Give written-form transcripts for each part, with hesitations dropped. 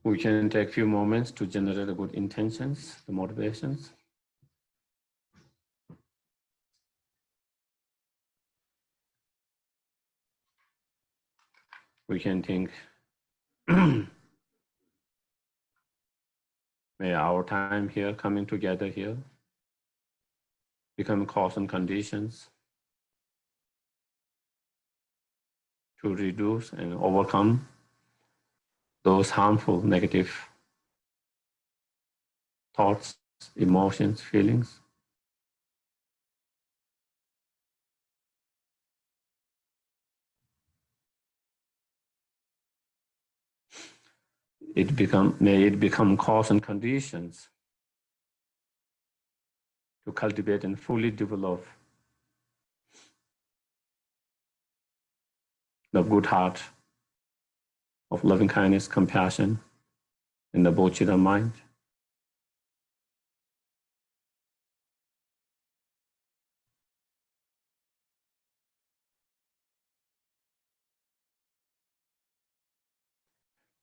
We can take a few moments to generate the good intentions, the motivations. We can think, may our time here, coming together here, become cause and conditions to reduce and overcome those harmful negative thoughts, emotions, feelings. May it become cause and conditions to cultivate and fully develop the good heart of loving kindness, compassion, in the bodhicitta mind.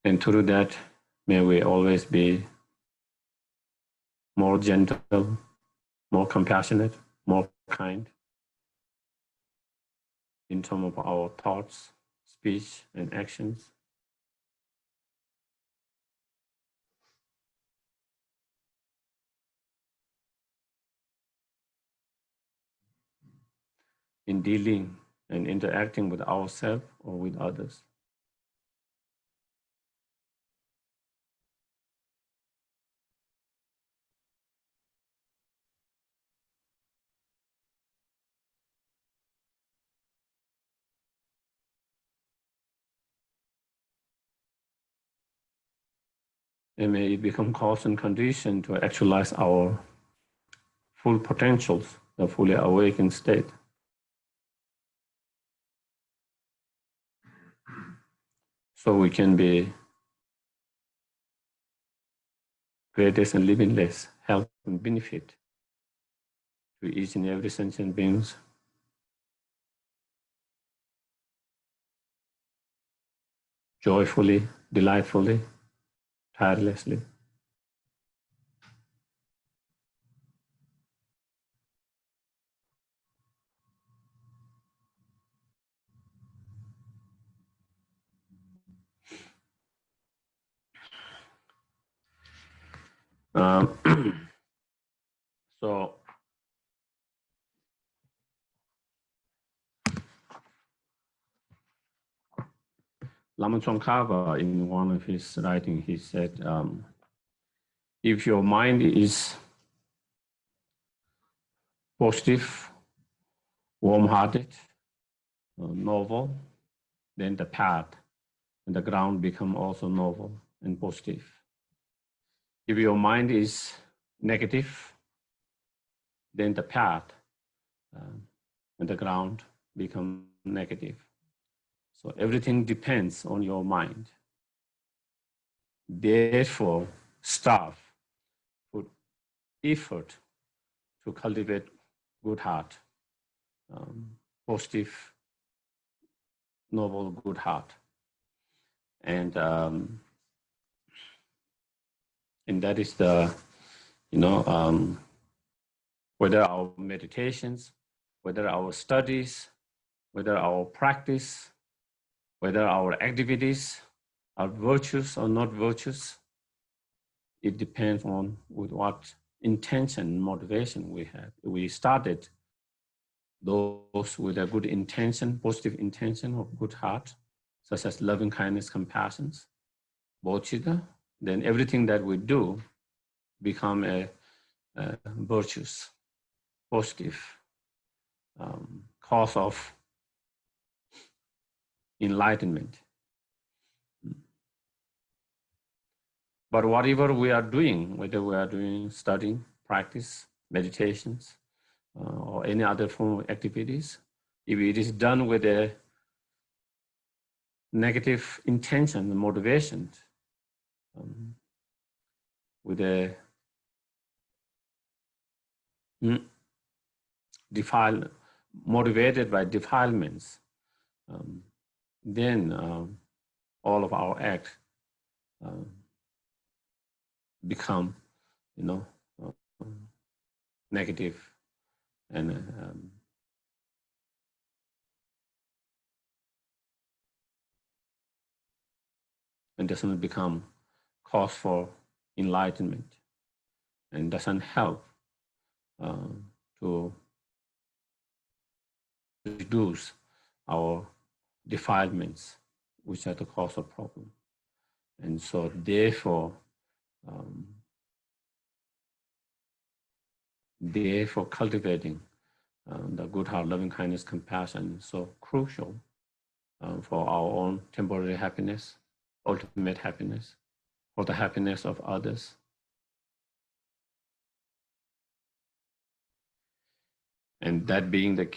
And through that, may we always be more gentle, more compassionate, more kind in terms of our thoughts, speech, and actions. In dealing and interacting with ourselves or with others. And may it become cause and condition to actualize our full potentials, the fully awakened state. So we can be greatest and limitless health and benefit to each and every sentient beings. Joyfully, delightfully, tirelessly. So Lama Tsongkhapa, in one of his writings, he said, if your mind is positive, warm-hearted, noble, then the path and the ground become also noble and positive. If your mind is negative, then the path and the ground become negative. So everything depends on your mind. Therefore, strive, put effort to cultivate good heart, positive, noble, good heart. And that is the, whether our meditations, whether our studies, whether our practice, whether our activities are virtuous or not virtuous, it depends on with what intention and motivation we have. We started those with a good intention, positive intention of good heart, such as loving kindness, compassion, bodhicitta, then everything that we do become a virtuous, positive cause of enlightenment. But whatever we are doing, whether we are doing studying, practice, meditations, or any other form of activities, if it is done with a negative intention and motivation, with a motivated by defilements, then all of our acts become, uh, negative and doesn't become cause for enlightenment and doesn't help to reduce our defilements, which are the cause of problem. And so therefore cultivating the good heart, loving kindness, compassion is so crucial for our own temporary happiness, ultimate happiness, for the happiness of others. And that being the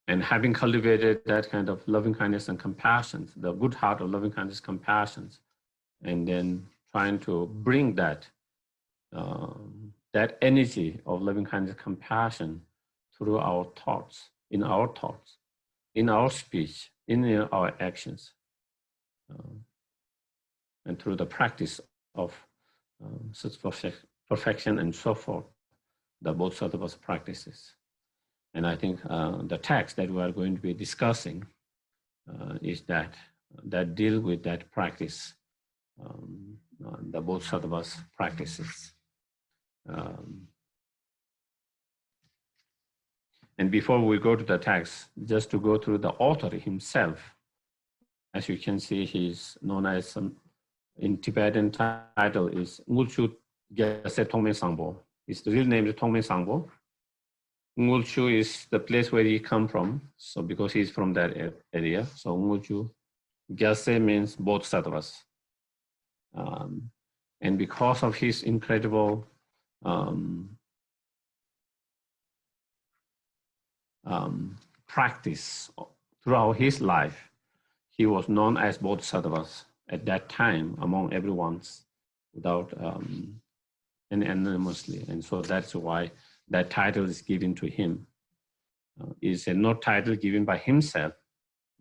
and having cultivated that kind of loving kindness and compassion, the good heart of loving kindness, compassion, and then trying to bring that that energy of loving kindness, compassion through our thoughts, in our speech, in our actions, and through the practice of such perfection and so forth, the Bodhisattvas practices. And I think the text that we are going to be discussing is that deal with that practice, the Bodhisattvas practices. And before we go to the text, just to go through the author himself, as you can see, he's known as in Tibetan title is Ngulchu Geshe Togme Sangpo. His real name is Togme Sangpo. Ngulchu is the place where he come from. So because he's from that area, so Ngulchu Geshe means Bodhisattvas. And because of his incredible practice throughout his life, he was known as Bodhisattvas at that time among everyone without and anonymously. And so that's why that title is given to him. It's a not title given by himself,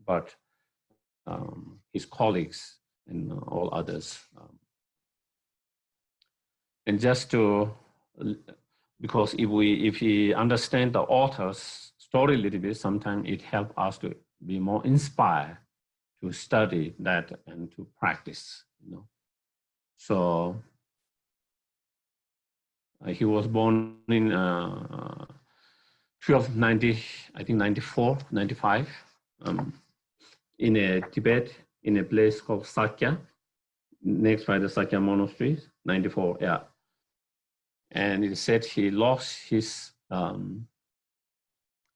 but his colleagues and all others. And just to, because if we understand the author's story a little bit, sometimes it helps us to be more inspired to study that and to practice, So he was born in 1290, I think 94, 95, in Tibet, in a place called Sakya, next by the Sakya monastery, 94, yeah. And it said he lost his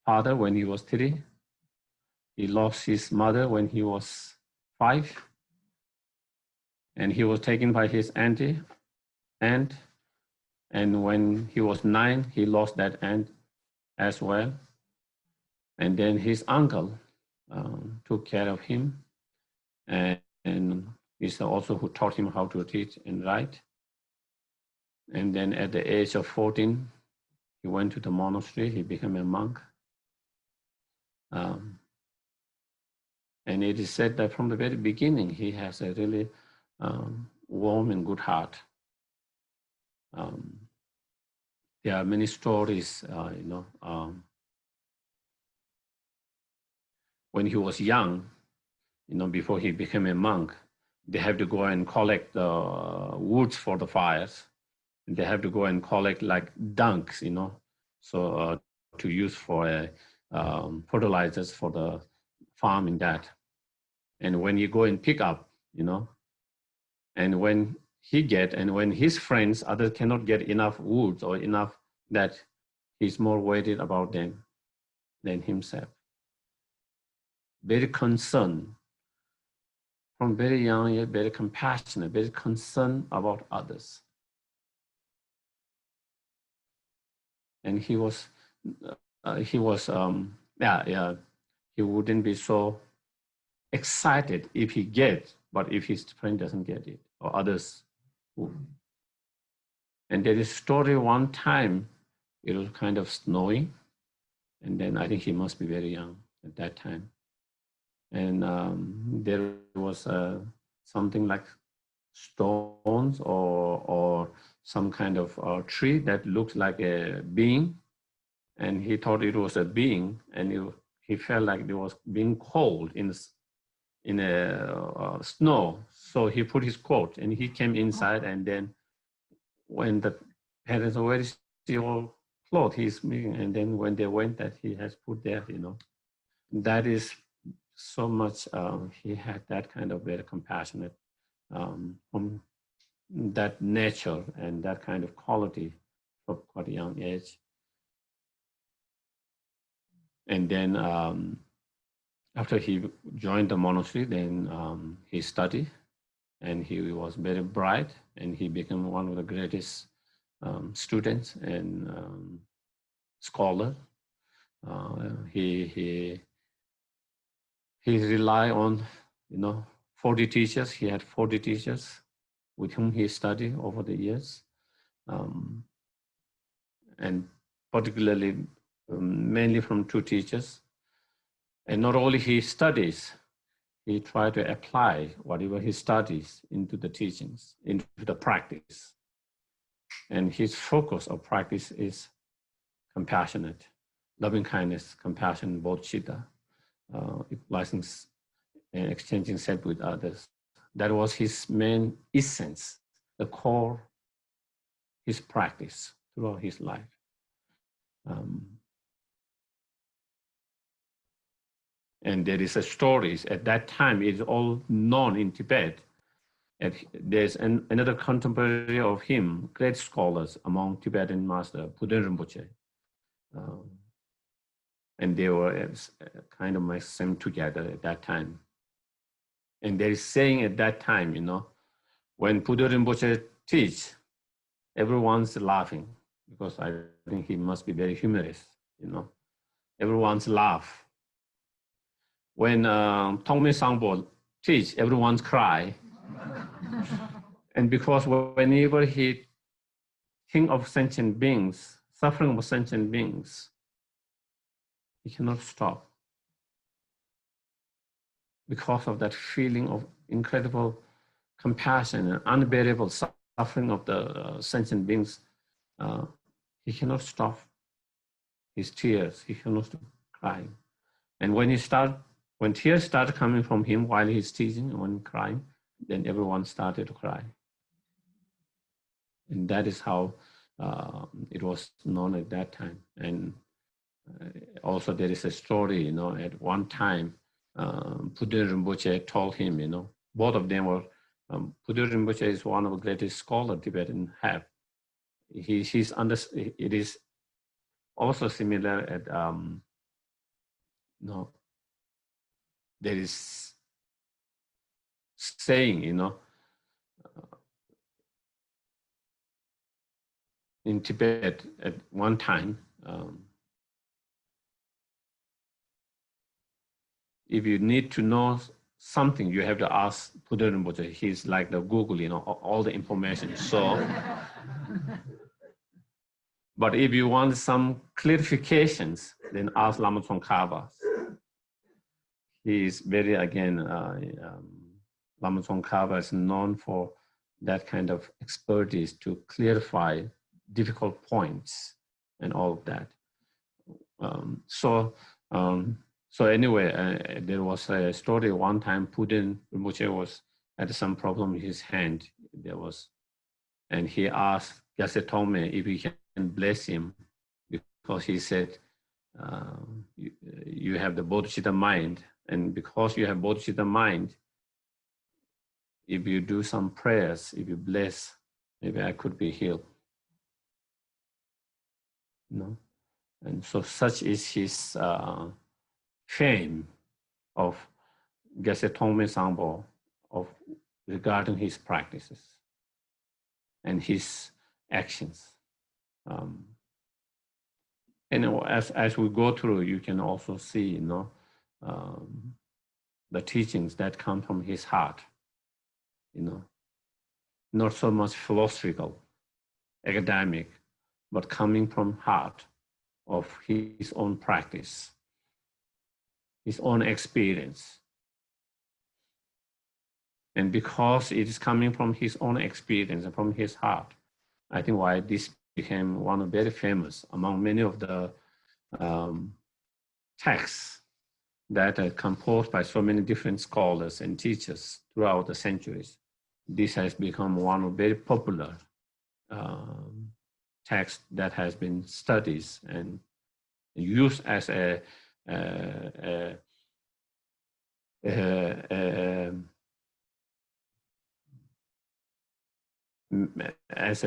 father when he was 3. He lost his mother when he was 5. And he was taken by his auntie. And when he was 9, he lost that aunt as well. And then his uncle took care of him. And he's also who taught him how to read and write. And then at the age of 14, he went to the monastery. He became a monk. And it is said that from the very beginning, he has a really warm and good heart. There are many stories, when he was young, before he became a monk, they have to go and collect the woods for the fires. And they have to go and collect like dunks, so to use for fertilizers for the farm in that. And when you go and pick up, and when when his friends, others cannot get enough wood or enough, that he's more worried about them than himself. Very concerned, from very young, yet very compassionate, very concerned about others. And he wouldn't be so excited if he gets, but if his friend doesn't get it, or others would. And there is a story one time, it was kind of snowing, and then I think he must be very young at that time. and there was something like stones or some kind of tree that looked like a being, and he thought it was a being, and he felt like it was being cold in a snow. So he put his coat and he came inside, and then when the parents already see all clothes he's making, and then when they went that he has put there, that is so much, he had that kind of very compassionate from that nature and that kind of quality from quite a young age. And then after he joined the monastery, then he studied, and he was very bright, and he became one of the greatest students and scholar. He relied on 40 teachers. He had 40 teachers with whom he studied over the years, and particularly mainly from two teachers. And not only he studies, he tried to apply whatever he studies into the teachings, into the practice. And his focus of practice is compassionate, loving kindness, compassion, bodhicitta, license, and exchanging self with others. That was his main essence, the core, his practice throughout his life. And there is a stories at that time, it's all known in Tibet. And there's another contemporary of him, great scholars among Tibetan master, Puden Rinpoche. And they were kind of same together at that time. And there is saying at that time, when Puden Rinpoche teach, everyone's laughing, because I think he must be very humorous, everyone's laugh. When Togme Sangpo teach, everyone's cry. And because whenever he think of sentient beings, suffering of sentient beings, he cannot stop. Because of that feeling of incredible compassion and unbearable suffering of the sentient beings, he cannot stop his tears. He cannot stop crying. And when tears started coming from him while he's teaching, when crying, then everyone started to cry. And that is how it was known at that time. And also there is a story, at one time, Puden Rinpoche told him, both of them were, Puden Rinpoche is one of the greatest scholars Tibetan have. It is also similar at, there is saying, in Tibet at one time, if you need to know something, you have to ask Puden Rinpoche. He's like the Google, all the information. So, but if you want some clarifications, then ask Lama Tsongkhapa. He is very, again, Lama Tsongkhapa is known for that kind of expertise to clarify difficult points and all of that. So anyway, there was a story one time Puden Rinpoche had some problem with his hand. And he asked Geshe Togme if he can bless him, because he said, you have the bodhicitta mind, and because you have bodhicitta mind, if you do some prayers, if you bless, maybe I could be healed. And so such is his fame of Geshe Togme Sangpo regarding his practices and his actions. And as we go through, you can also see, the teachings that come from his heart, not so much philosophical, academic, but coming from heart of his own practice, his own experience. And because it is coming from his own experience and from his heart, I think why this became one of very famous among many of the texts that are composed by so many different scholars and teachers throughout the centuries. This has become one of very popular text that has been studied and used as a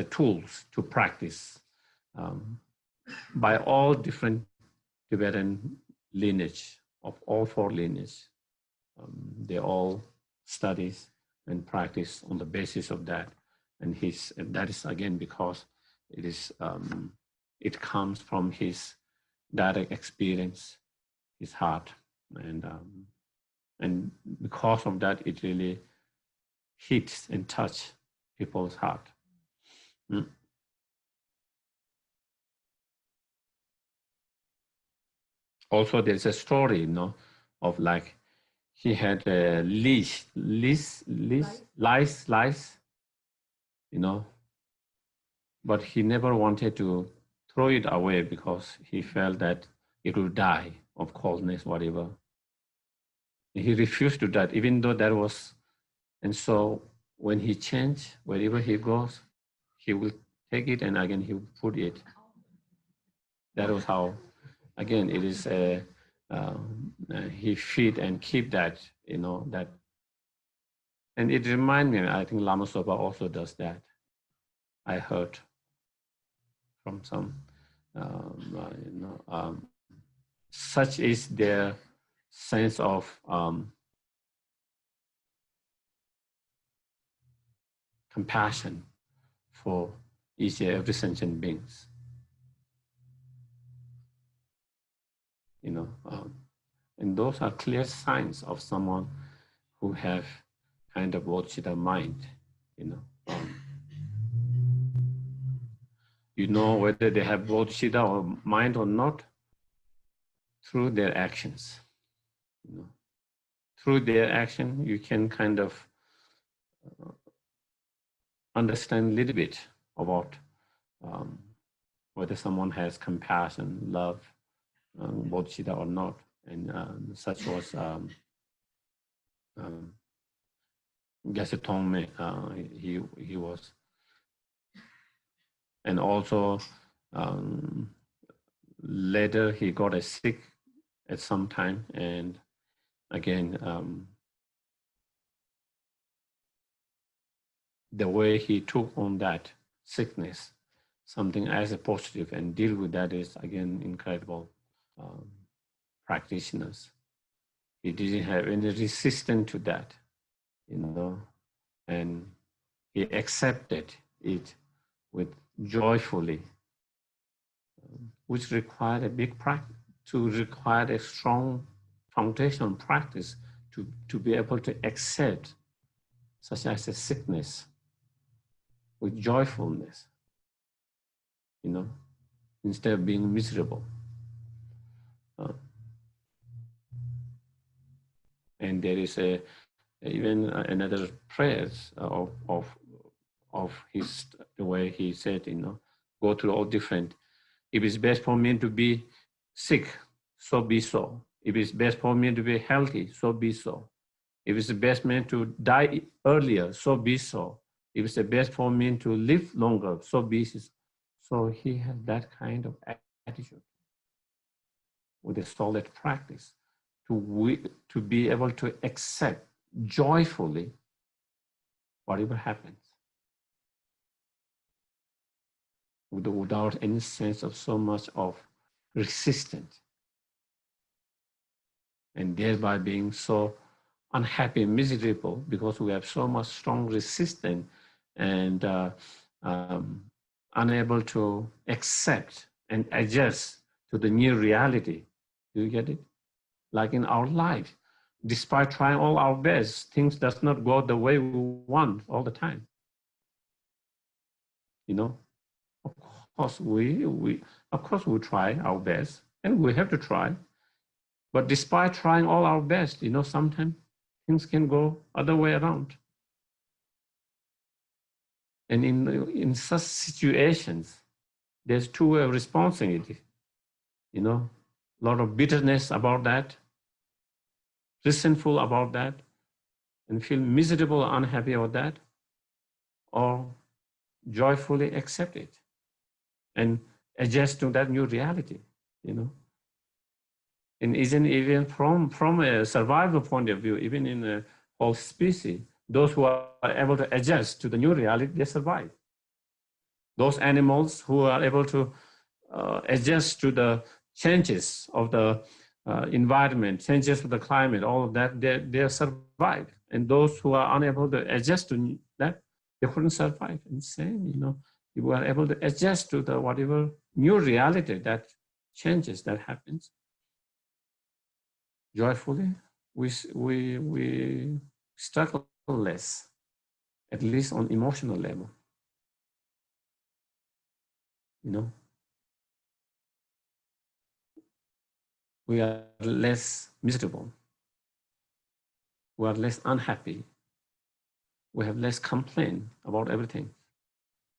tools to practice by all different Tibetan lineage of all four lineages. They all study and practice on the basis of that, and that is again because it is it comes from his direct experience, his heart, and because of that, it really hits and touches people's heart. Also, there's a story, of like he had a lice, but he never wanted to throw it away because he felt that it would die of coldness, whatever. He refused to that, even though that was, and so when he changed, wherever he goes, he will take it and again he will put it. That was how, again, it is he feed and keep that, that. And it reminds me, I think Lama Zopa also does that. I heard from some, such is their sense of compassion for each and every sentient beings. And those are clear signs of someone who have kind of Bodhisattva mind, whether they have Bodhisattva or mind or not through their actions. Through their action, you can kind of understand a little bit about whether someone has compassion, love, Bodhisattva or not. And such was Geshe Togme, he was. And also later he got sick at some time, and again the way he took on that sickness, something as a positive, and deal with that is again incredible. Practitioners, he didn't have any resistance to that, and he accepted it with joyfully, which required a big practice, require a strong foundational practice to be able to accept such as a sickness with joyfulness, instead of being miserable. And there is even another prayers of his, the way he said, go through all different. If it's best for me to be sick, so be so. If it's best for me to be healthy, so be so. If it's the best man to die earlier, so be so. If it's the best for me to live longer, so be so. So he had that kind of attitude with a solid practice to be able to accept joyfully whatever happens without any sense of so much of resistance, and thereby being so unhappy, miserable, because we have so much strong resistance and unable to accept and adjust to the new reality. Do you get it? Like in our life, despite trying all our best, things does not go the way we want all the time. Of course we try our best, and we have to try. But despite trying all our best, sometimes things can go other way around. And in such situations, there's two way of responding it. You know, a lot of bitterness about that, resentful about that, and feel miserable, unhappy about that, or joyfully accept it and adjust to that new reality, you know. And isn't even from a survival point of view, even in a whole species, those who are able to adjust to the new reality, they survive. Those animals who are able to adjust to the changes of the environment, changes of the climate, all of that, they survive. And those who are unable to adjust to that, they couldn't survive. And same, you know, if we are able to adjust to the whatever new reality that changes, that happens, joyfully, we struggle less, at least on emotional level, you know. We are less miserable. We are less unhappy. We have less complaint about everything.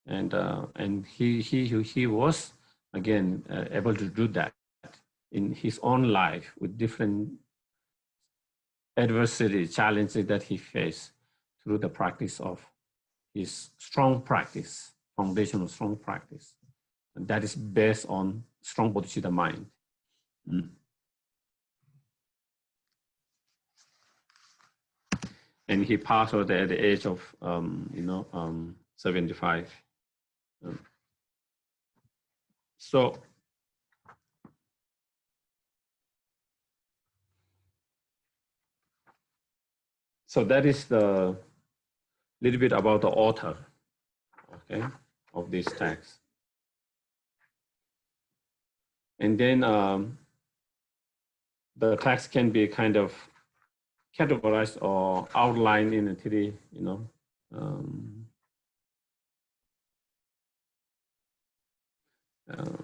And he was again able to do that in his own life with different adversity, challenges that he faced through the practice of his strong practice, foundational strong practice. And that is based on strong bodhicitta mind. Mm. And he passed away at the age of, 75. So that is the little bit about the author, okay, of this text. And then the text can be kind of categorized or outlined in three,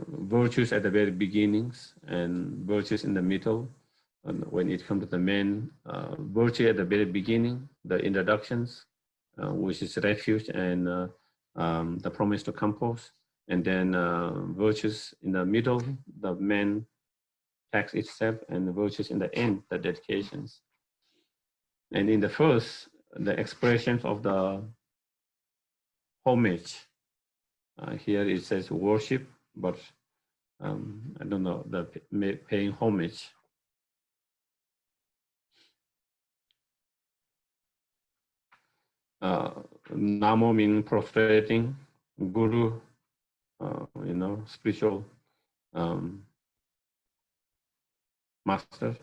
virtues at the very beginnings and virtues in the middle. And when it comes to the main virtue at the very beginning, the introductions, which is refuge and the promise to compose. And then virtues in the middle, the main text itself, and the virtues in the end, the dedications. And in the first, the expressions of the homage. Here it says worship, but I don't know, the paying homage. Namo meaning prostrating, guru, spiritual master.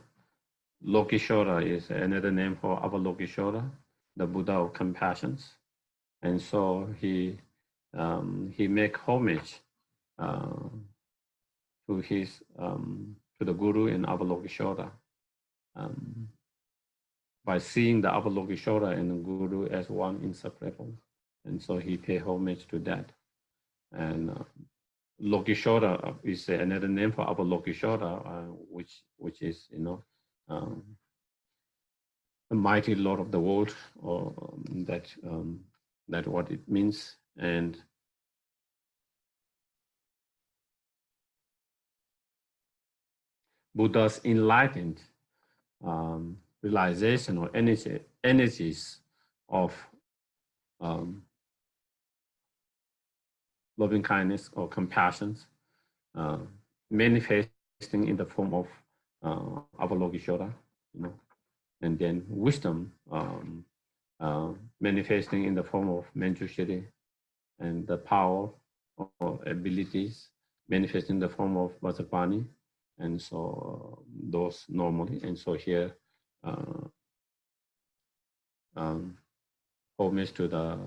Lokishora is another name for Avalokiteshvara, the Buddha of compassions. And so he make homage to his to the Guru in Avalokiteshvara by seeing the Avalokiteshvara and the Guru as one inseparable. And so he pay homage to that. And Lokishvara is another name for Avalokiteshvara, which is the mighty Lord of the world, or that what it means. And Buddha's enlightened realization or energies of loving kindness or compassion, manifesting in the form of Avalokiteshvara, and then wisdom manifesting in the form of Manjushri, and the power or abilities manifesting in the form of Vajrapani, and so those normally. And so here, homage to the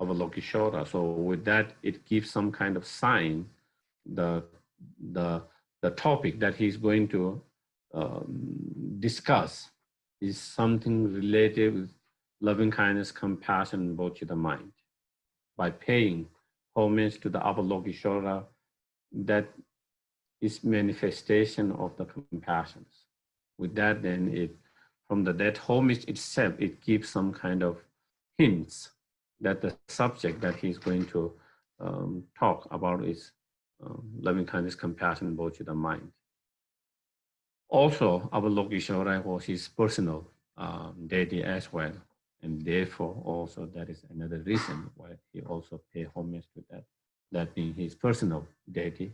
Avalokiteshvara. So with that, it gives some kind of sign the topic that he's going to discuss is something related with loving kindness, compassion, and bodhicitta mind. By paying homage to the Avalokiteshvara, that is manifestation of the compassions. With that, then that homage itself, it gives some kind of hints that the subject that he's going to talk about is loving kindness, compassion, bodhicitta mind. Also, Avalokiteshvara was his personal deity as well. And therefore, also that is another reason why he also pay homage to that, that being his personal deity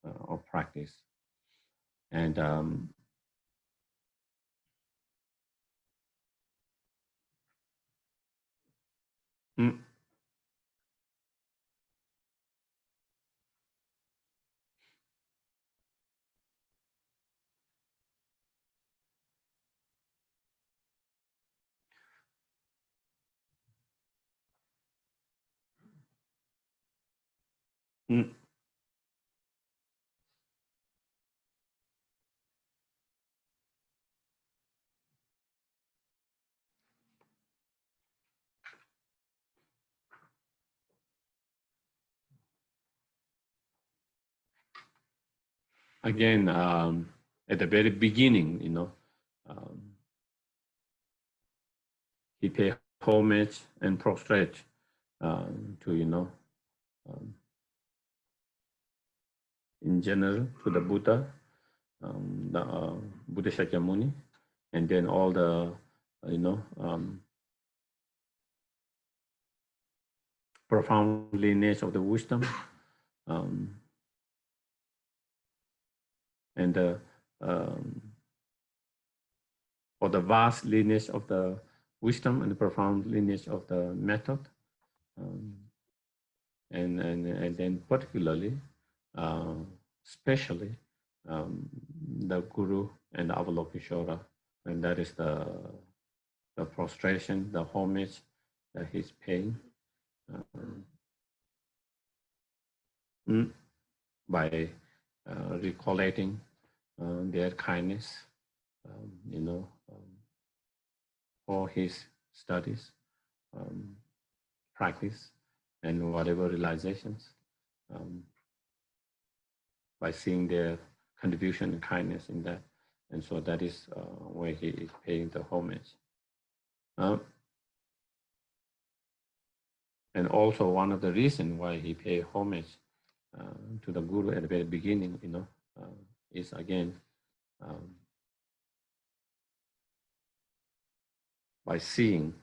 of practice. And mm, mm, again, at the very beginning, um, he pay homage and prostrate to, um, in general, to the Buddha, the Buddha Shakyamuni, and then all the, profound lineage of the wisdom, um, and the or the vast lineage of the wisdom and the profound lineage of the method, um, and then particularly, especially, the Guru and the Avalokiteshvara, and that is the prostration, the homage that he's paying by recollecting their kindness, for his studies, practice, and whatever realizations, by seeing their contribution and kindness in that. And so that is where he is paying the homage. And also one of the reasons why he paid homage to the Guru at the very beginning, is again by seeing,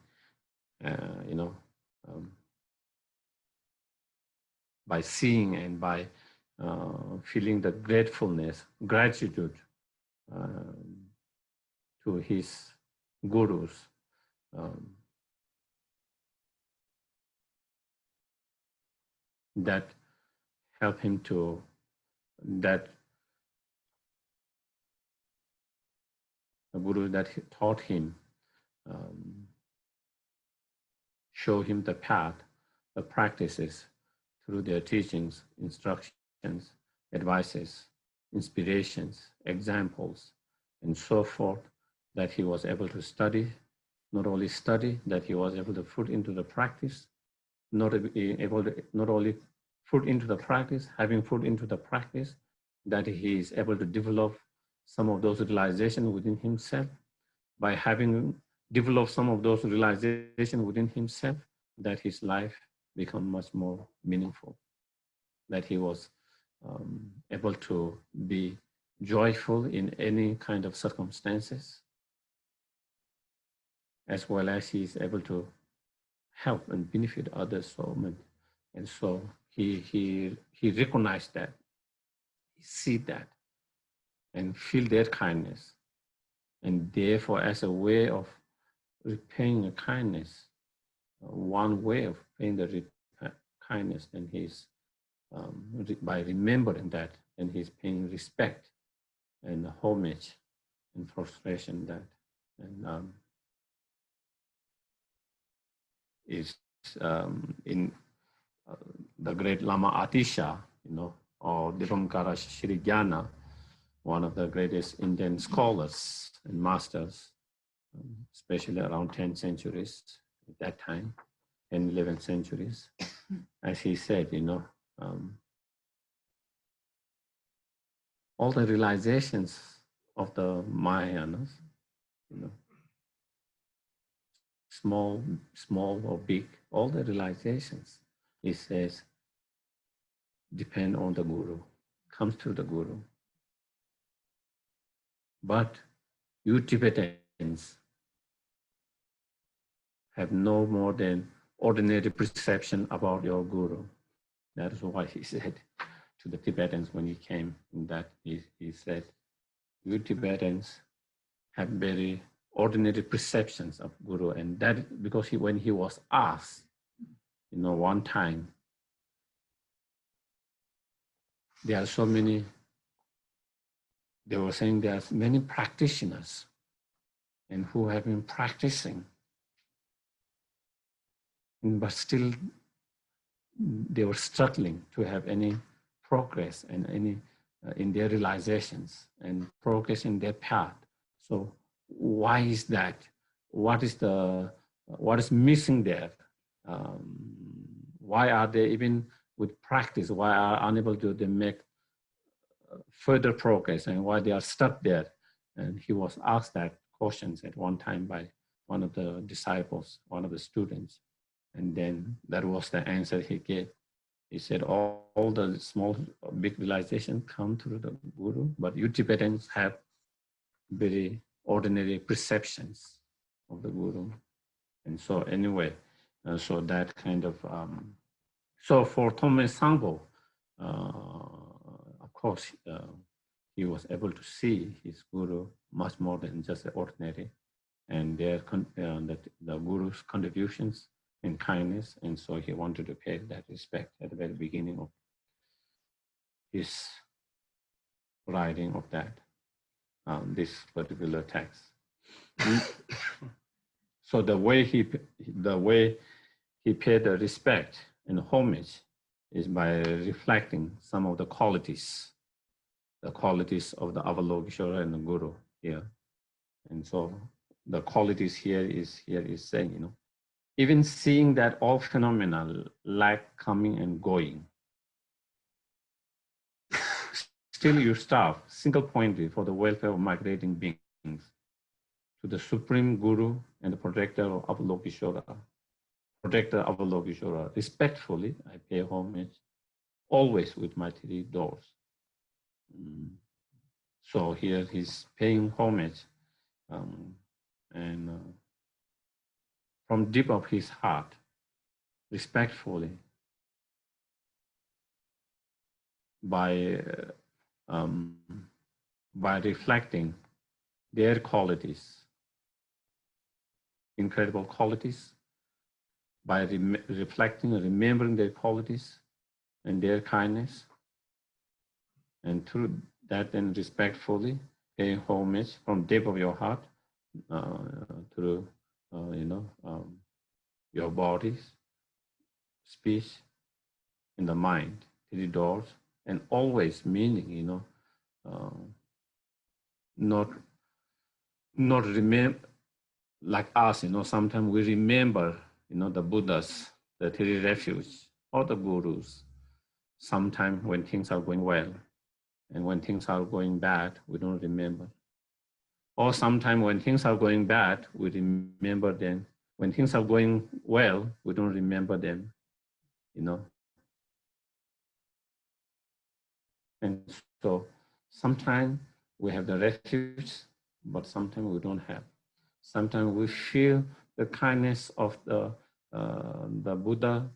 by seeing and by feeling the gratitude to his gurus, that help him to, that the guru that taught him, show him the path, the practices through their teachings, instructions, advices, inspirations, examples, and so forth, that he was able to study, not only study, that he was able to put into the practice, not only put into the practice, having put into the practice, that he is able to develop some of those realizations within himself. By having developed some of those realizations within himself, that his life become much more meaningful, that he was able to be joyful in any kind of circumstances, as well as he is able to help and benefit others so much. And so he recognized that, he see that, and feel their kindness. And therefore, as a way of repaying a kindness, one way of paying the kindness, then he's, by remembering that, then he's paying respect and homage and prostration that, and is in the great Lama Atisha, or Dipankara Shrigyana, one of the greatest Indian scholars and masters, especially around 10 centuries at that time, 10, 11 centuries. As he said, all the realizations of the Mahayanas, small or big, all the realizations, he says, depend on the Guru, comes through the Guru. But you Tibetans have no more than ordinary perception about your Guru. That is why he said to the Tibetans when he came, that he said, you Tibetans have very ordinary perceptions of Guru. And that because when he was asked, one time, there are so many, they were saying there's many practitioners and who have been practicing, but still they were struggling to have any progress and any in their realizations and progress in their path. So why is that? What is missing there? Why are they, even with practice, why are unable to make further progress, and why they are stuck there? And he was asked that questions at one time by one of the disciples, one of the students. And then that was the answer he gave. He said, all the small, big realizations come through the Guru, but you Tibetans have very ordinary perceptions of the Guru. And so anyway, so that kind of, so for Togme Sangpo, of course, he was able to see his Guru much more than just ordinary, and the Guru's contributions and kindness, and so he wanted to pay that respect at the very beginning of his writing of that, this particular text. So the way he paid the respect and homage is by reflecting some of the qualities of the Avalokiteshvara and the Guru here. And so the qualities here is saying, even seeing that all phenomena like coming and going, still you start single-pointedly for the welfare of migrating beings to the Supreme Guru and the protector of Avalokiteshvara. Respectfully, I pay homage, always with my 3 doors. So here he's paying homage, and from deep of his heart, respectfully, by reflecting their qualities, incredible qualities, by reflecting and remembering their qualities and their kindness, and through that then respectfully pay homage from deep of your heart through your bodies, speech, and the mind, 3 doors, and always meaning, not remember like us, sometimes we remember, the Buddhas, the 3 refuges, or the Gurus, sometimes when things are going well, and when things are going bad, we don't remember. Or sometimes when things are going bad, we remember them. When things are going well, we don't remember them, And so sometimes we have the refuge, but sometimes we don't have. Sometimes we feel the kindness of the Buddha,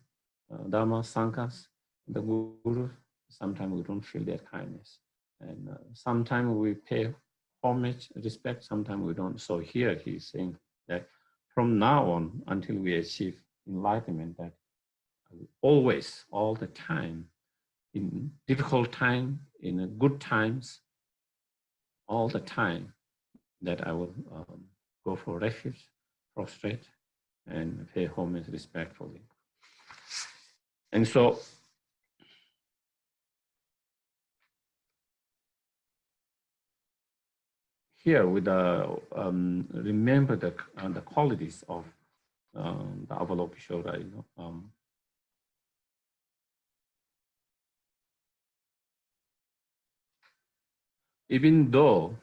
Dharma, Sanghas, the Guru. Sometimes we don't feel their kindness. And sometimes we pay homage, respect, sometimes we don't. So here he's saying that from now on until we achieve enlightenment, that always, all the time, in difficult time, in good times, all the time, that I will go for refuge, prostrate, and pay homage respectfully. And so, here with remember the qualities of the Avalokiteshvara, even though,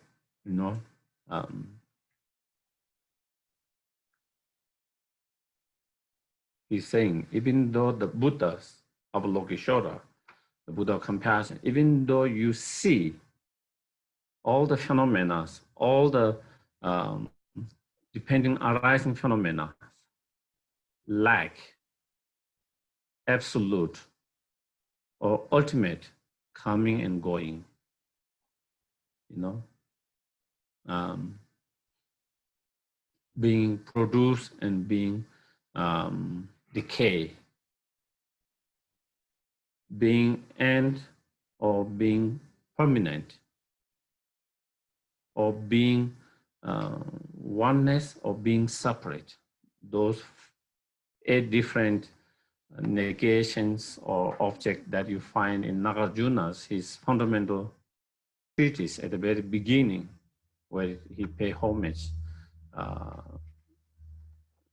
he's saying, even though the Buddhas of Lokeshwara, the Buddha of compassion, even though you see all the phenomena, all the depending arising phenomena, lack absolute or ultimate coming and going, being produced and being decay, being end or being permanent, or being oneness or being separate. Those 8 different negations or objects that you find in Nagarjuna's, his fundamental treatise at the very beginning, where he paid homage to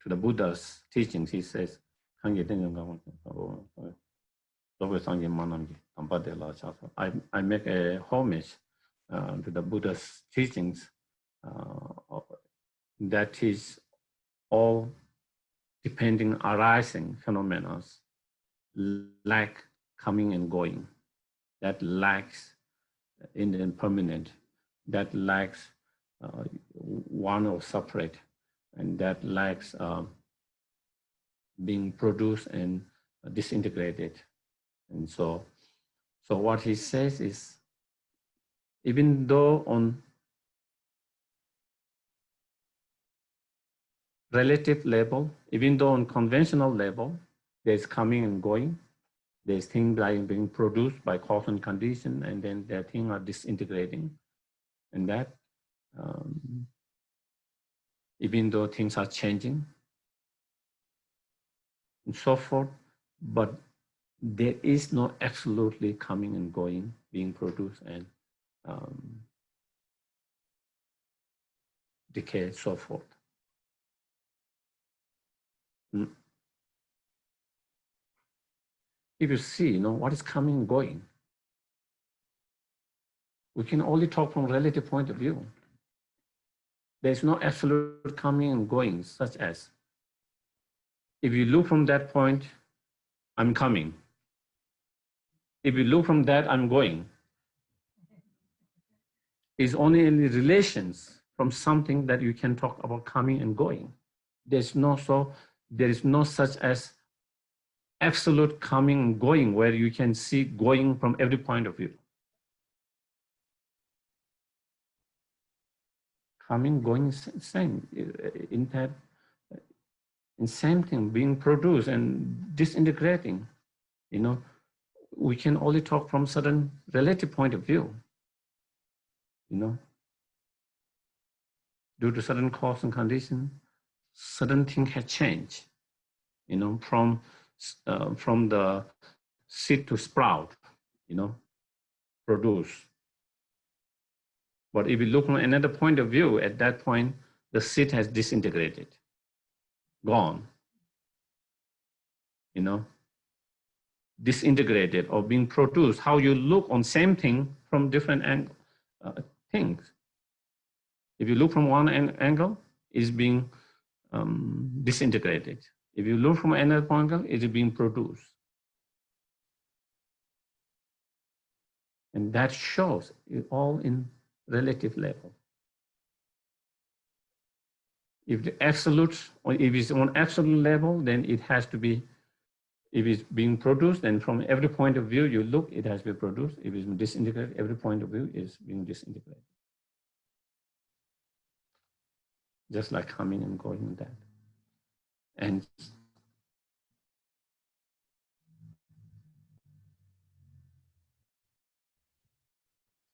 the Buddha's teachings. He says, I make a homage to the Buddha's teachings that is all depending arising phenomena lack coming and going, that lacks impermanent, that lacks one or separate, and that lacks being produced and disintegrated. And so what he says is, even though on relative level, even though on conventional level, there's coming and going, there's things being produced by cause and condition, and then their things are disintegrating. And that, even though things are changing and so forth, but there is no absolutely coming and going, being produced and decay, so forth. If you see, what is coming and going, we can only talk from relative point of view. There's no absolute coming and going, such as, if you look from that point, I'm coming. If you look from that, I'm going. It's only in the relations from something that you can talk about coming and going. There is no such as absolute coming and going where you can see going from every point of view. Coming, going is same. In that, in same thing, being produced and disintegrating. We can only talk from certain relative point of view. Due to certain cause and condition, certain thing has changed. From the seed to sprout, produce. But if you look from another point of view, at that point, the seed has disintegrated, gone, disintegrated or being produced. How you look on same thing from different things. If you look from one angle, it's being disintegrated. If you look from another angle, it is being produced. And that shows it all in relative level. If the absolute, or if it's on absolute level, then it has to be, if it's being produced, then from every point of view you look, it has to be produced. If it's disintegrated, every point of view is being disintegrated. Just like coming and going in that. And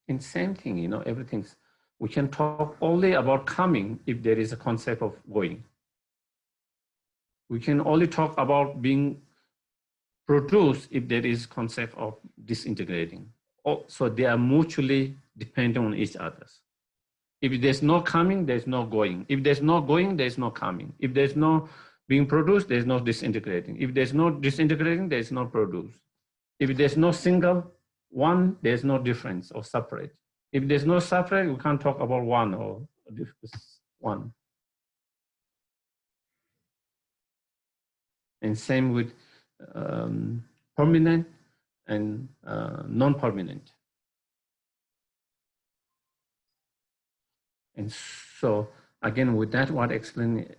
in same thing, everything's, we can talk only about coming if there is a concept of going. We can only talk about being produced if there is concept of disintegrating. So they are mutually dependent on each other. If there's no coming, there's no going. If there's no going, there's no coming. If there's no being produced, there's no disintegrating. If there's no disintegrating, there's no produced. If there's no single one, there's no difference or separate. If there's no separate, we can't talk about one or one. And same with permanent and non-permanent. And so again, with that, what I explain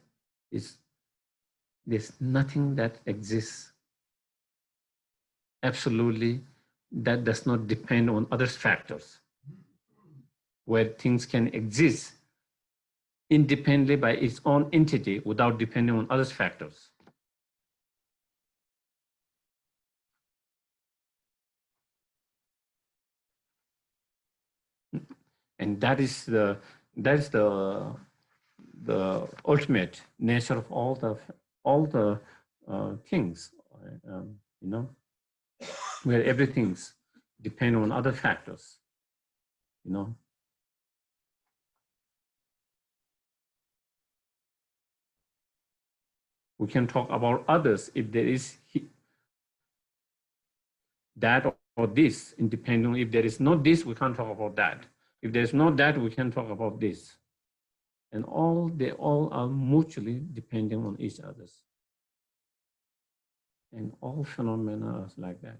is there's nothing that exists absolutely that does not depend on other factors, where things can exist independently by its own entity without depending on other factors. And that is the ultimate nature of all the things, you know, where everything's depend on other factors, you know. We can talk about others if there is that or this, independent. If there is not this, we can't talk about that. If there's not that, we can talk about this. And they all are mutually dependent on each other. And all phenomena are like that.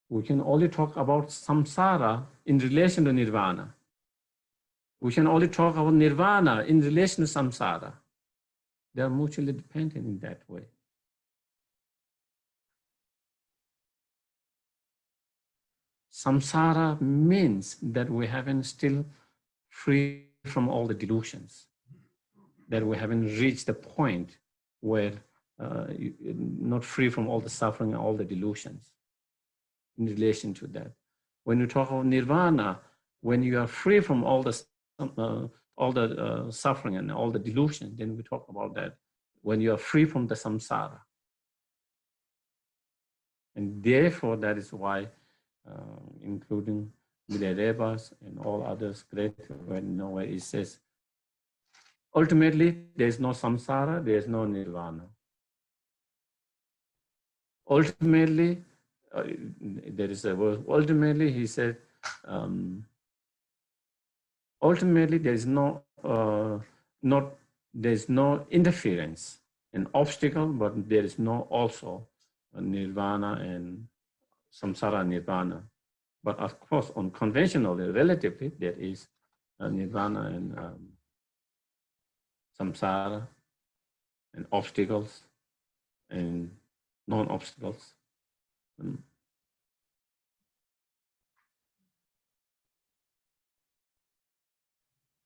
We can only talk about samsara in relation to nirvana. We can only talk about nirvana in relation to samsara. They are mutually dependent in that way. Samsara means that we haven't still free from all the delusions, that we haven't reached the point where not free from all the suffering and all the delusions in relation to that. When you talk about nirvana, when you are free from all the suffering and all the delusion, then we talk about that. When you are free from the samsara. And therefore, that is why, including Milareva's and all others, great, where it says, ultimately, there is no samsara, there is no nirvana. Ultimately, there is a word, ultimately, he said, ultimately, there is no interference, an obstacle, but there is no also nirvana and samsara nirvana. But of course, on conventionally, relatively, there is nirvana and samsara and obstacles and non-obstacles.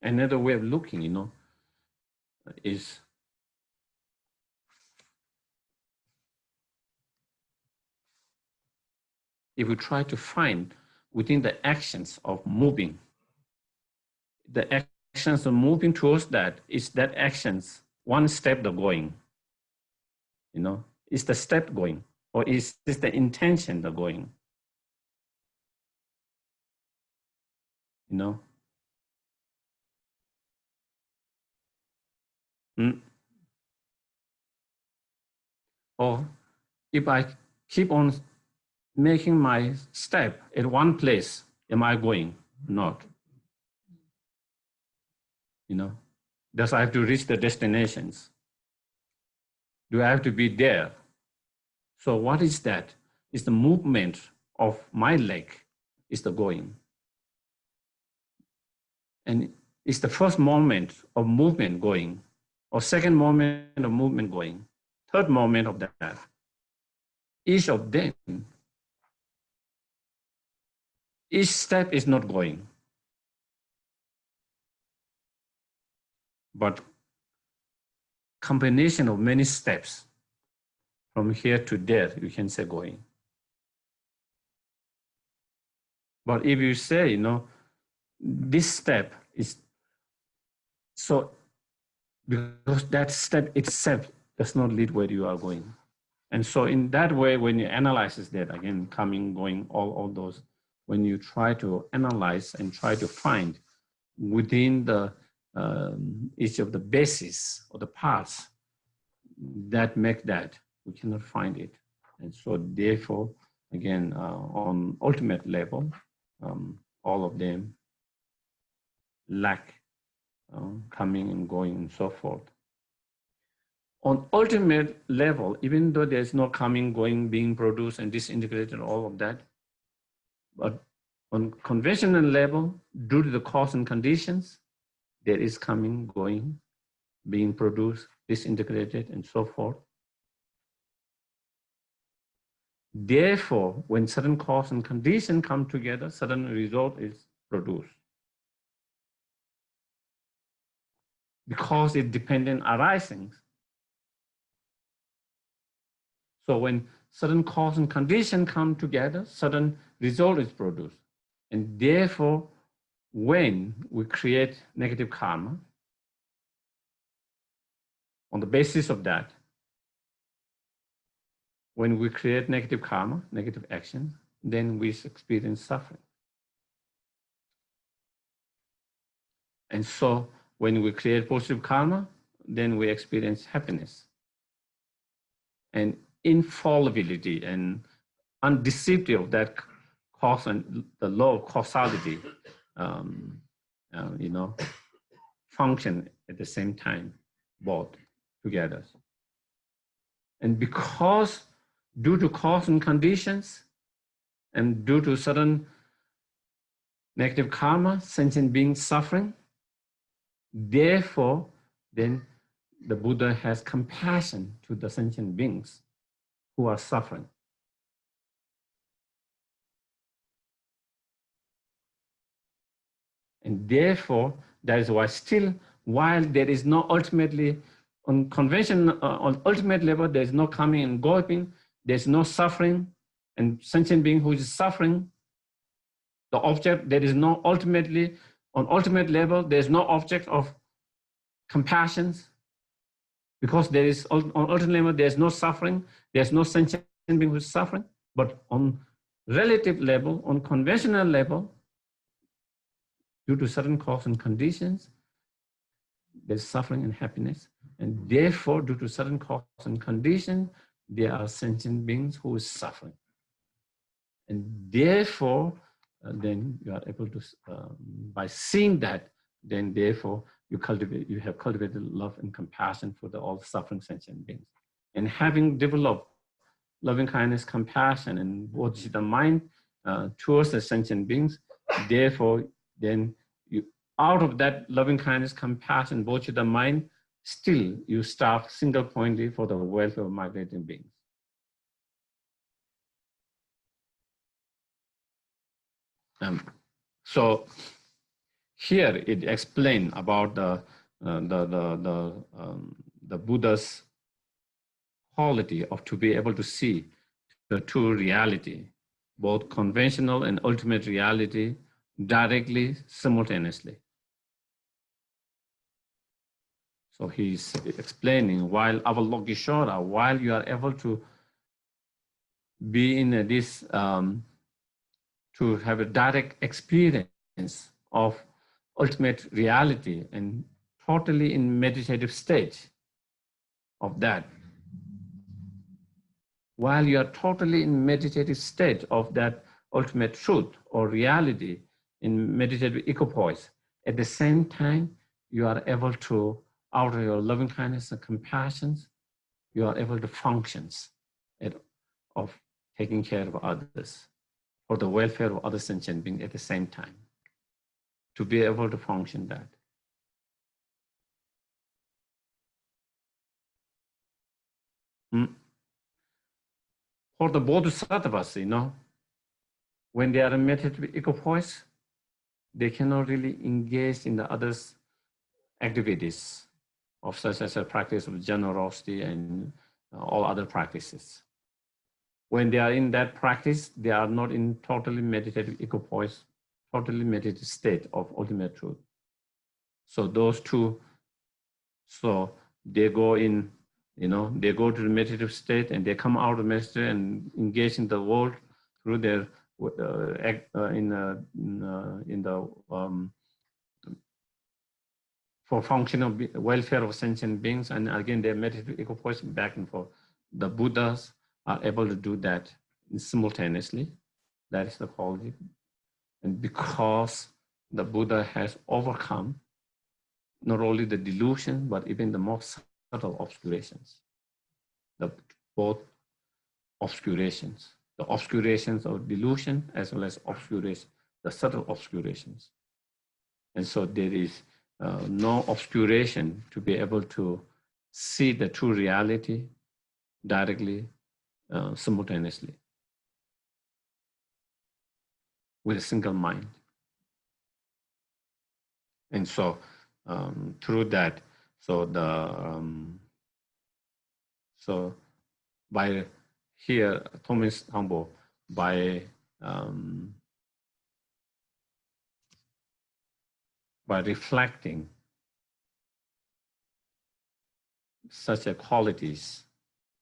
Another way of looking, you know, is if we try to find within the actions of moving, the actions of moving towards that, is that actions one step the going, you know, is the step going, or is this the intention the going, you know? Or if I keep on making my step at one place, am I going? Not. You know, does I have to reach the destinations? Do I have to be there? So what is that? It's the movement of my leg is the going. And it's the first moment of movement going, or second moment of movement going, third moment of that. Each of them, each step is not going, but combination of many steps from here to there, you can say going. But if you say, you know, this step is, so because that step itself does not lead where you are going. And so in that way, when you analyze that, again, coming, going, all those, when you try to analyze and try to find within the each of the bases or the parts that make that, we cannot find it. And so therefore, again, on ultimate level, all of them lack coming and going and so forth. on ultimate level, even though there's no coming, going, being produced and disintegrated, all of that, but on conventional level, due to the cause and conditions, there is coming, going, being produced, disintegrated, and so forth. Therefore, when certain cause and condition come together, certain result is produced. Because it's dependent arising. So when certain cause and condition come together, certain result is produced. And therefore, when we create negative karma, on the basis of that, when we create negative karma, negative action, then we experience suffering. And so when we create positive karma, then we experience happiness. And infallibility and undeceivability of that cause and the law of causality, function at the same time, both together. And because due to cause and conditions and due to certain negative karma, sentient beings suffering, therefore, then the Buddha has compassion to the sentient beings who are suffering. And therefore, that is why still, while there is no ultimately, on convention, on ultimate level, there is no coming and going, there's no suffering, and sentient being who is suffering, the object, there is no ultimately, on ultimate level, there's no object of compassions, because there is, on ultimate level, there's no suffering, there's no sentient being who is suffering, but on relative level, on conventional level, due to certain cause and conditions, there's suffering and happiness. And therefore, due to certain cause and conditions, there are sentient beings who is suffering. And therefore, then you are able to, by seeing that, then therefore you have cultivated love and compassion for all suffering sentient beings. And having developed loving kindness, compassion, and bodhisattva mind towards the sentient beings, therefore, then you, out of that loving kindness, compassion, bodhisattva mind, still you start single-pointedly for the welfare of migrating beings. So here it explains about the Buddha's quality of to be able to see the true reality, both conventional and ultimate reality, directly, simultaneously. So he's explaining, while Avalokiteshvara, while you are able to be in this, to have a direct experience of ultimate reality and totally in meditative state of that, while you are totally in meditative state of that ultimate truth or reality in meditative equipoise, at the same time, you are able to, out of your loving kindness and compassion, you are able to function of taking care of others for the welfare of other sentient beings at the same time, to be able to function that. For the Bodhisattvas, when they are in meditative equipoise, they cannot really engage in the others' activities of such as a practice of generosity and all other practices. When they are in that practice, they are not in totally meditative equipoise, totally meditative state of ultimate truth. So those two, so they go in, they go to the meditative state and they come out of meditation and engage in the world through their for functional welfare of sentient beings, and again they meditate equipoise back and forth. The Buddhas are able to do that simultaneously. That is the quality, and because the Buddha has overcome not only the delusion but even the most subtle obscurations, both obscurations, the obscurations of delusion as well as obscuration, the subtle obscurations. And so there is no obscuration to be able to see the true reality directly, simultaneously, with a single mind. And so through that, so by here, Togme Sangpo, by reflecting such a qualities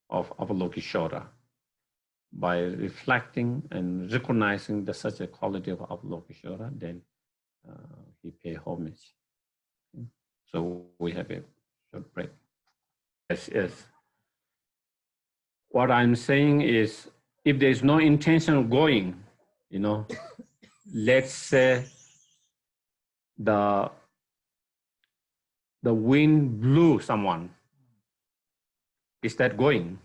of Avalokiteshvara, by reflecting and recognizing the such a quality of Avalokiteshvara, then he pay homage. Okay. So we have a short break. Yes. What I'm saying is, if there is no intention of going, let's say the wind blew someone, is that going?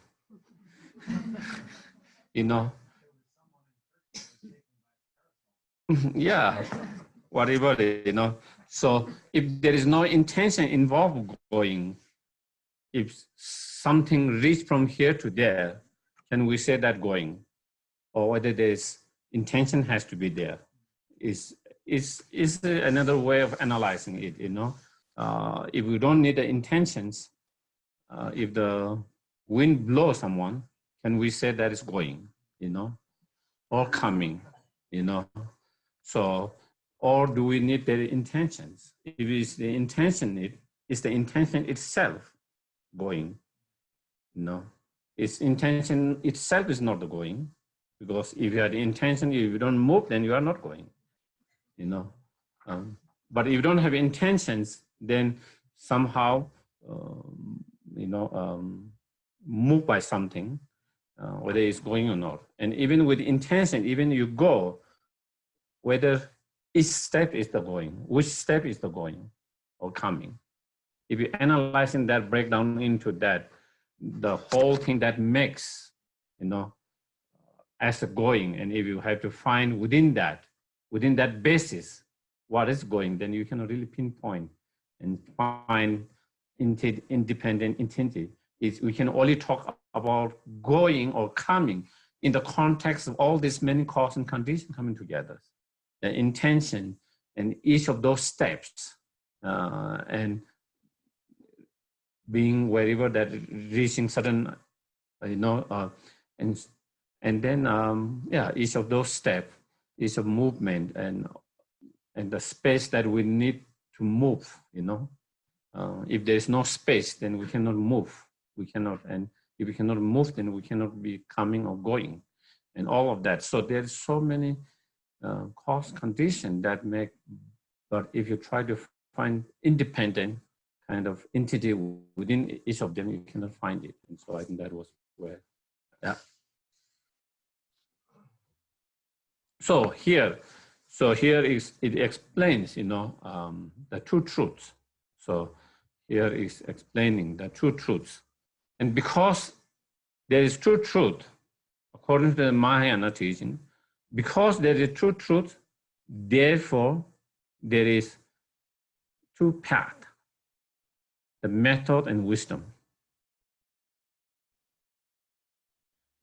Yeah, whatever, So if there is no intention involved going, if something reached from here to there, can we say that going? Or whether there's intention has to be there? Is another way of analyzing it, If we don't need the intentions, if the wind blows someone, can we say that is going, or coming, So, or do we need the intentions? If it's the intention, it's the intention itself going, Its intention itself is not the going, because if you have the intention, if you don't move, then you are not going, But if you don't have intentions, then somehow, moved by something, whether it's going or not. And even with intention, even you go, whether each step is the going, which step is the going or coming. If you're analyzing that breakdown into that, the whole thing that makes, as a going, and if you have to find within that basis, what is going, then you can really pinpoint and find independent entity. We can only talk about going or coming in the context of all these many causes and conditions coming together. The intention and each of those steps and being wherever that reaching certain, and then each of those steps, each of movement and the space that we need to move, if there is no space, then we cannot move. We cannot, and if we cannot move, then we cannot be coming or going, and all of that. So there's so many cause conditions that make, but if you try to find independent kind of entity within each of them, you cannot find it. And so I think that was where, yeah. So here it explains, the two truths. So here is explaining the two truths. And because there is true truth, according to the Mahayana teaching, because there is true truth, therefore there is two paths, the method and wisdom.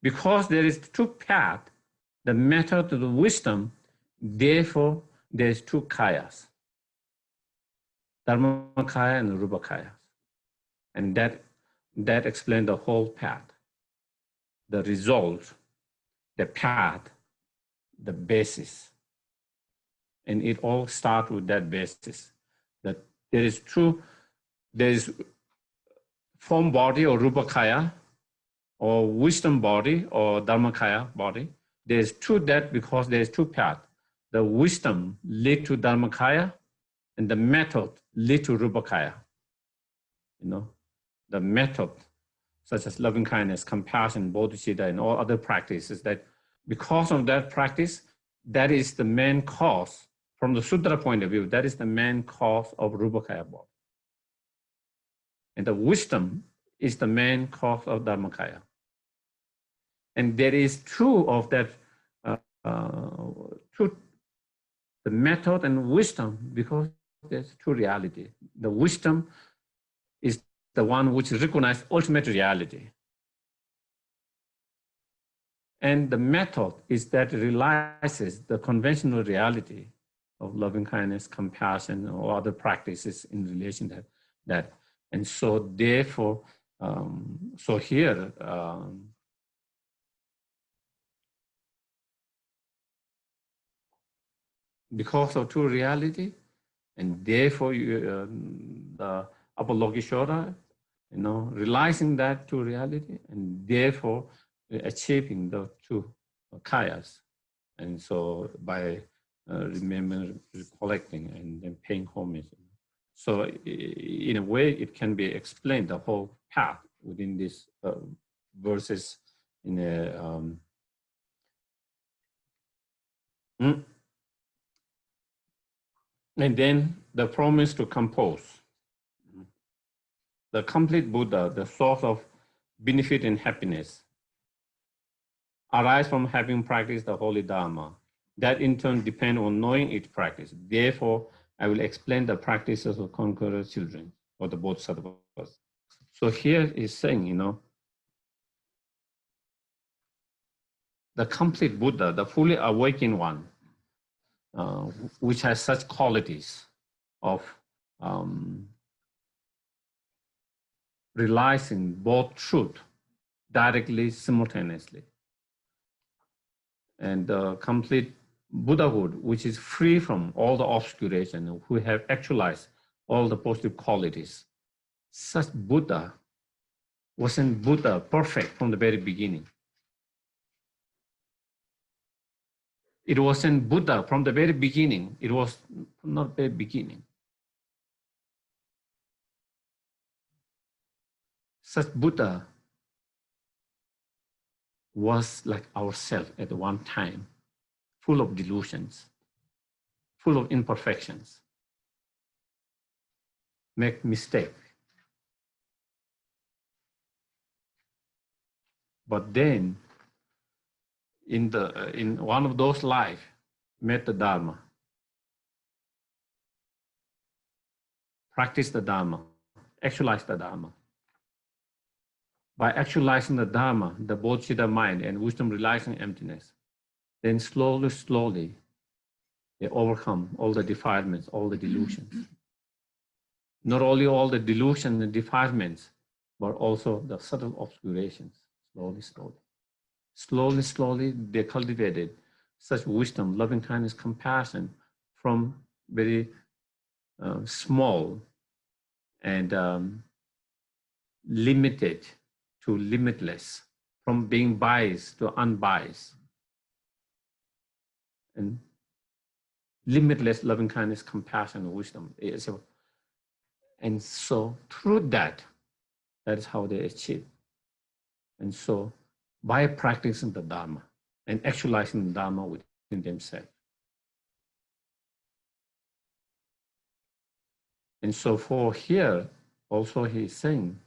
Because there is two paths, the method and the wisdom, therefore there is two kayas, Dharmakaya and Rupakaya. And that explains the whole path, the result, the path, the basis. And it all starts with that basis, that there is form body or Rupakaya, or wisdom body or Dharmakaya body. There's two that because there's two paths. The wisdom lead to Dharmakaya and the method lead to Rupakaya. The method, such as loving kindness, compassion, bodhicitta, and all other practices, that because of that practice, that is the main cause, from the Sutra point of view, that is the main cause of Rupakaya body. And the wisdom is the main cause of Dharmakaya. And there is two of that, two, the method and wisdom, because there's two reality. The wisdom is the one which recognizes ultimate reality. And the method is that realizes the conventional reality of loving kindness, compassion, or other practices in relation to that. And so therefore, so here, because of true reality, and therefore the Avalokiteshvara, realizing that true reality, and therefore achieving the two kayas. And so by remembering, recollecting, and then paying homage. So in a way, it can be explained, the whole path within these verses in a and then the promise to compose. The complete Buddha, the source of benefit and happiness, arise from having practiced the holy Dharma. That in turn depend on knowing its practice. Therefore, I will explain the practices of conqueror children or the Bodhisattvas. So here is saying, the complete Buddha, the fully awakened one, which has such qualities of realizing both truth directly, simultaneously, and the complete Buddhahood, which is free from all the obscuration, who have actualized all the positive qualities. Such Buddha wasn't Buddha perfect from the very beginning. It wasn't Buddha from the very beginning. It was not the beginning. Such Buddha was like ourselves at one time, full of delusions, full of imperfections, make mistake. But then, in one of those lives, met the Dharma, practice the Dharma, actualize the Dharma. By actualizing the Dharma, the Bodhicitta mind and wisdom realizing emptiness, then slowly, slowly, they overcome all the defilements, all the delusions. Not only all the delusions and defilements, but also the subtle obscurations, slowly, slowly. Slowly, slowly, they cultivated such wisdom, loving kindness, compassion from very small and limited to limitless, from being biased to unbiased. And limitless loving kindness, compassion, and wisdom. And so through that is how they achieve. And so by practicing the Dharma and actualizing the Dharma within themselves. And so for here, also he's saying,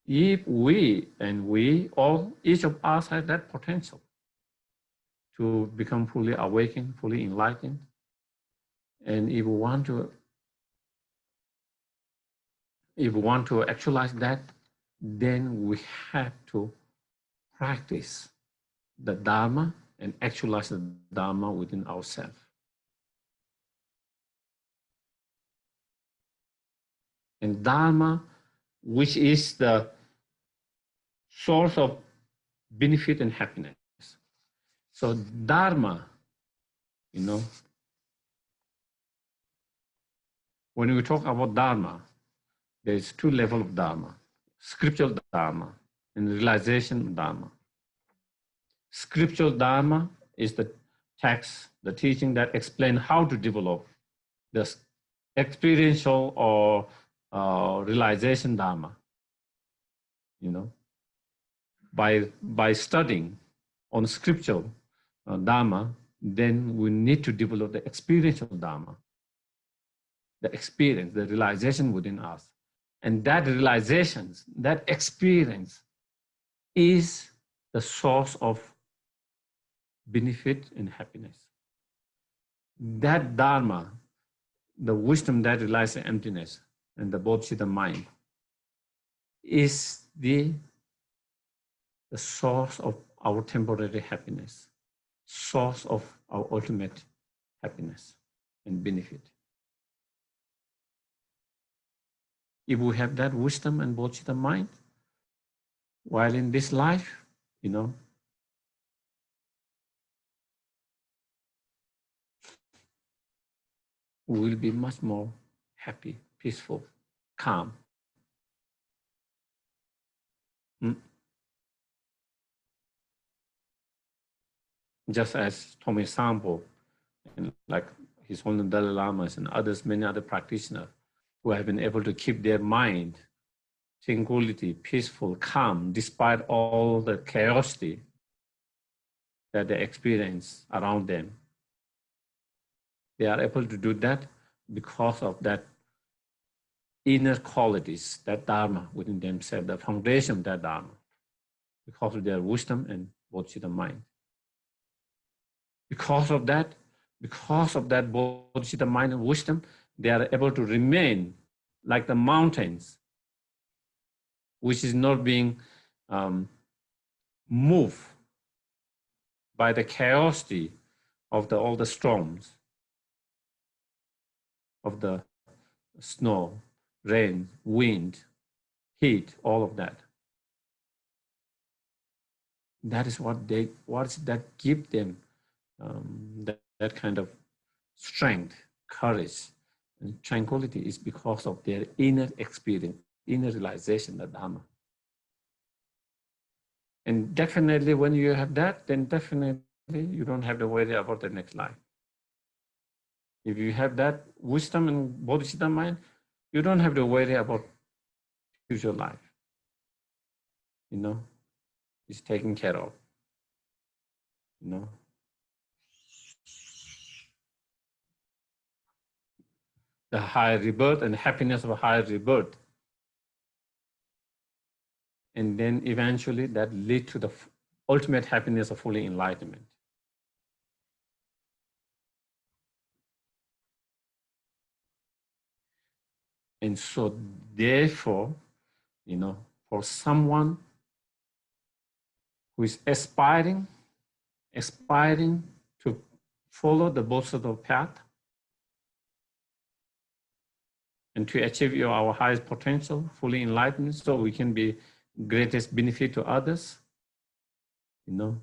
if we all, each of us have that potential to become fully awakened, fully enlightened, and if we want to actualize that, then we have to practice the Dharma and actualize the Dharma within ourselves. And Dharma, which is the source of benefit and happiness. So Dharma, when we talk about Dharma, there's two levels of Dharma: scriptural Dharma and realization Dharma. Scriptural Dharma is the text, the teaching that explain how to develop this experiential or realization Dharma. By studying on scriptural Dharma, then we need to develop the experiential Dharma, the experience, the realization within us. And that realization, that experience is the source of benefit and happiness. That Dharma, the wisdom that realizes emptiness and the Bodhisattva mind, is the source of our temporary happiness, source of our ultimate happiness and benefit. If we have that wisdom and Bodhisattva mind, while in this life, you know, we will be much more happy, peaceful, calm. Just as Togme Sangpo, and like His Holiness Dalai Lamas and others, many other practitioners who have been able to keep their mind tranquility, peaceful, calm, despite all the chaos that they experience around them. They are able to do that because of that inner qualities, that Dharma within themselves, the foundation of that Dharma, because of their wisdom and Bodhisattva mind. Because of that Bodhisattva mind and wisdom, they are able to remain like the mountains, which is not being moved by the chaos of all the storms, of the snow, rain, wind, heat, all of that. That is what that give them that kind of strength, courage, and tranquility is because of their inner experience, inner realization of Dharma. And definitely when you have that, then definitely you don't have to worry about the next life. If you have that wisdom and Bodhisattva mind, you don't have to worry about future life. You know, it's taken care of. You know. The higher rebirth and happiness of a higher rebirth. And then eventually that lead to the ultimate happiness of fully enlightenment. And so therefore, you know, for someone who is aspiring to follow the Bodhisattva path and to achieve our highest potential, fully enlightened, so we can be greatest benefit to others, you know,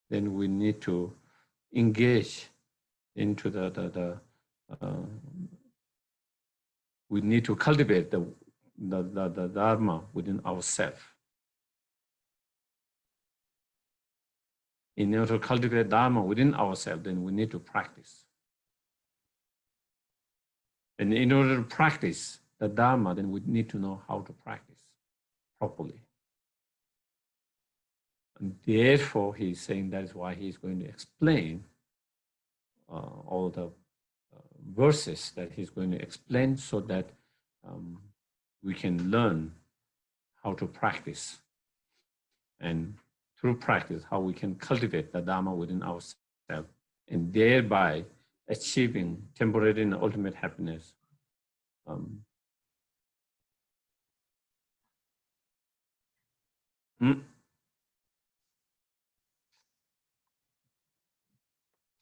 then we need to engage into we need to cultivate the Dharma within ourselves. In order to cultivate Dharma within ourselves, then we need to practice. And in order to practice the Dharma, then we need to know how to practice properly. And therefore, he's saying that is why he's going to explain all the verses that he's going to explain so that we can learn how to practice. And through practice, how we can cultivate the Dharma within ourselves and thereby achieving temporary and ultimate happiness.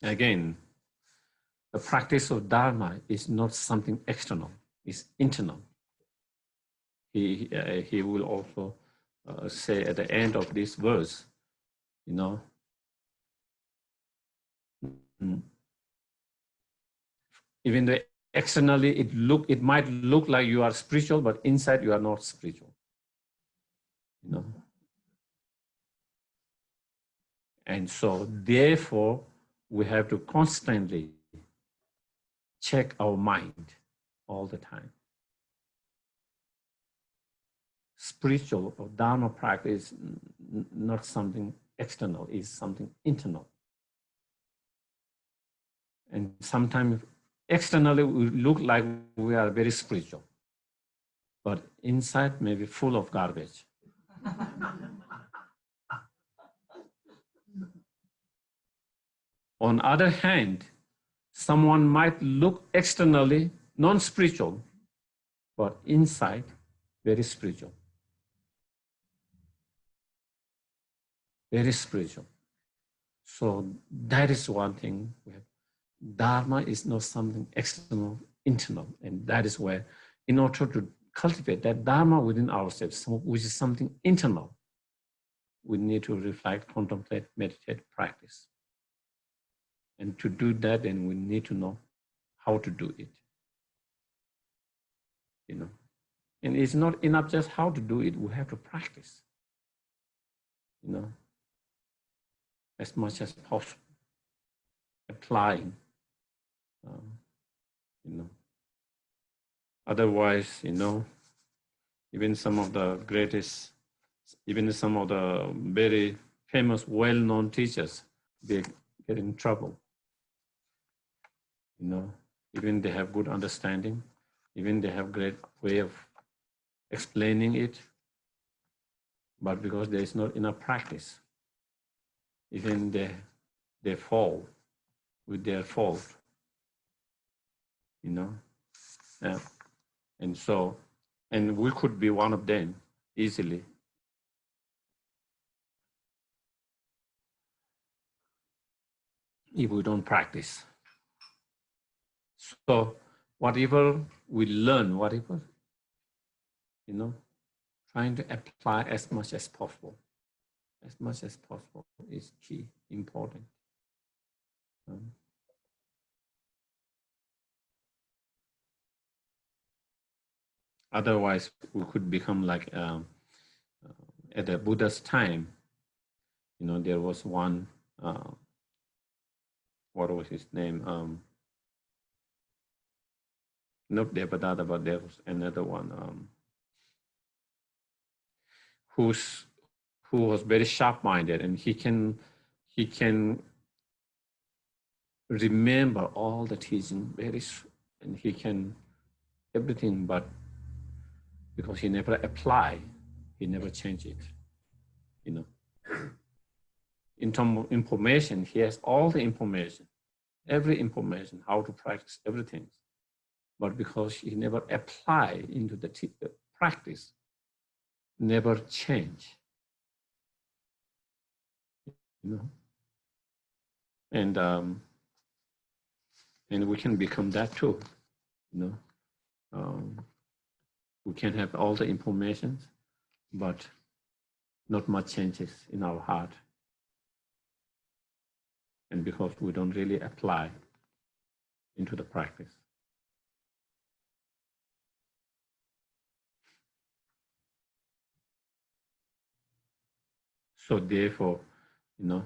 Again, the practice of Dharma is not something external, it's internal. He will also say at the end of this verse, you know, even though externally it might look like you are spiritual, but inside you are not spiritual. You know. And so therefore we have to constantly check our mind all the time. Spiritual or Dharma practice is not something external, it's something internal. And sometimes externally we look like we are very spiritual, but inside may be full of garbage. On the other hand, someone might look externally non-spiritual, but inside very spiritual. Very spiritual. So that is one thing. Dharma is not something external, internal. And that is where, in order to cultivate that Dharma within ourselves, which is something internal, we need to reflect, contemplate, meditate, practice. And to do that, then we need to know how to do it. You know, and it's not enough just how to do it. We have to practice. You know, as much as possible, applying. You know, otherwise, you know, even some of the greatest, even some of the very famous, well-known teachers, they get in trouble. You know, even they have good understanding, even they have great way of explaining it, but because there is not enough practice, even they fall with their fault. You know, and so, and we could be one of them easily. If we don't practice. So whatever we learn, whatever, you know, trying to apply as much as possible. As much as possible is key, important. Otherwise, we could become like, at the Buddha's time, you know, there was one, what was his name? Not Devadatta, but there was another one who was very sharp-minded, and he can remember all the teaching and he can everything, but because he never apply, he never change it. You know, in terms of information, he has all the information, every information, how to practice everything. But because he never apply into the practice, never change. You know, and we can become that too. You know, we can have all the information, but not much changes in our heart. And because we don't really apply into the practice. So therefore, you know,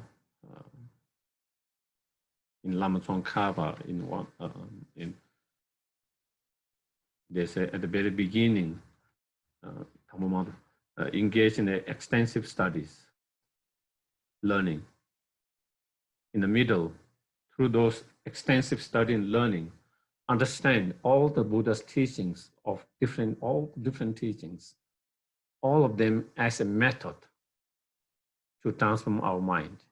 in Lama Tsongkhapa, they say at the very beginning, engage in extensive studies, learning. In the middle, through those extensive study and learning, understand all the Buddha's teachings of all different teachings, all of them as a method to transform our mind.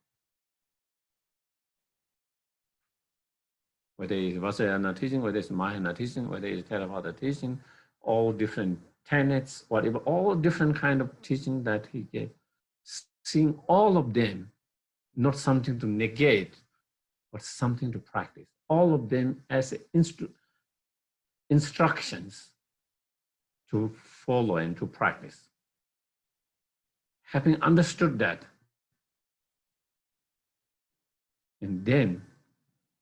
Whether it's Vajrayana teaching, whether it's Mahayana teaching, whether it's Theravada teaching, all different tenets, whatever, all different kind of teaching that he gave, seeing all of them, not something to negate, but something to practice. All of them as instructions to follow and to practice. Having understood that, and then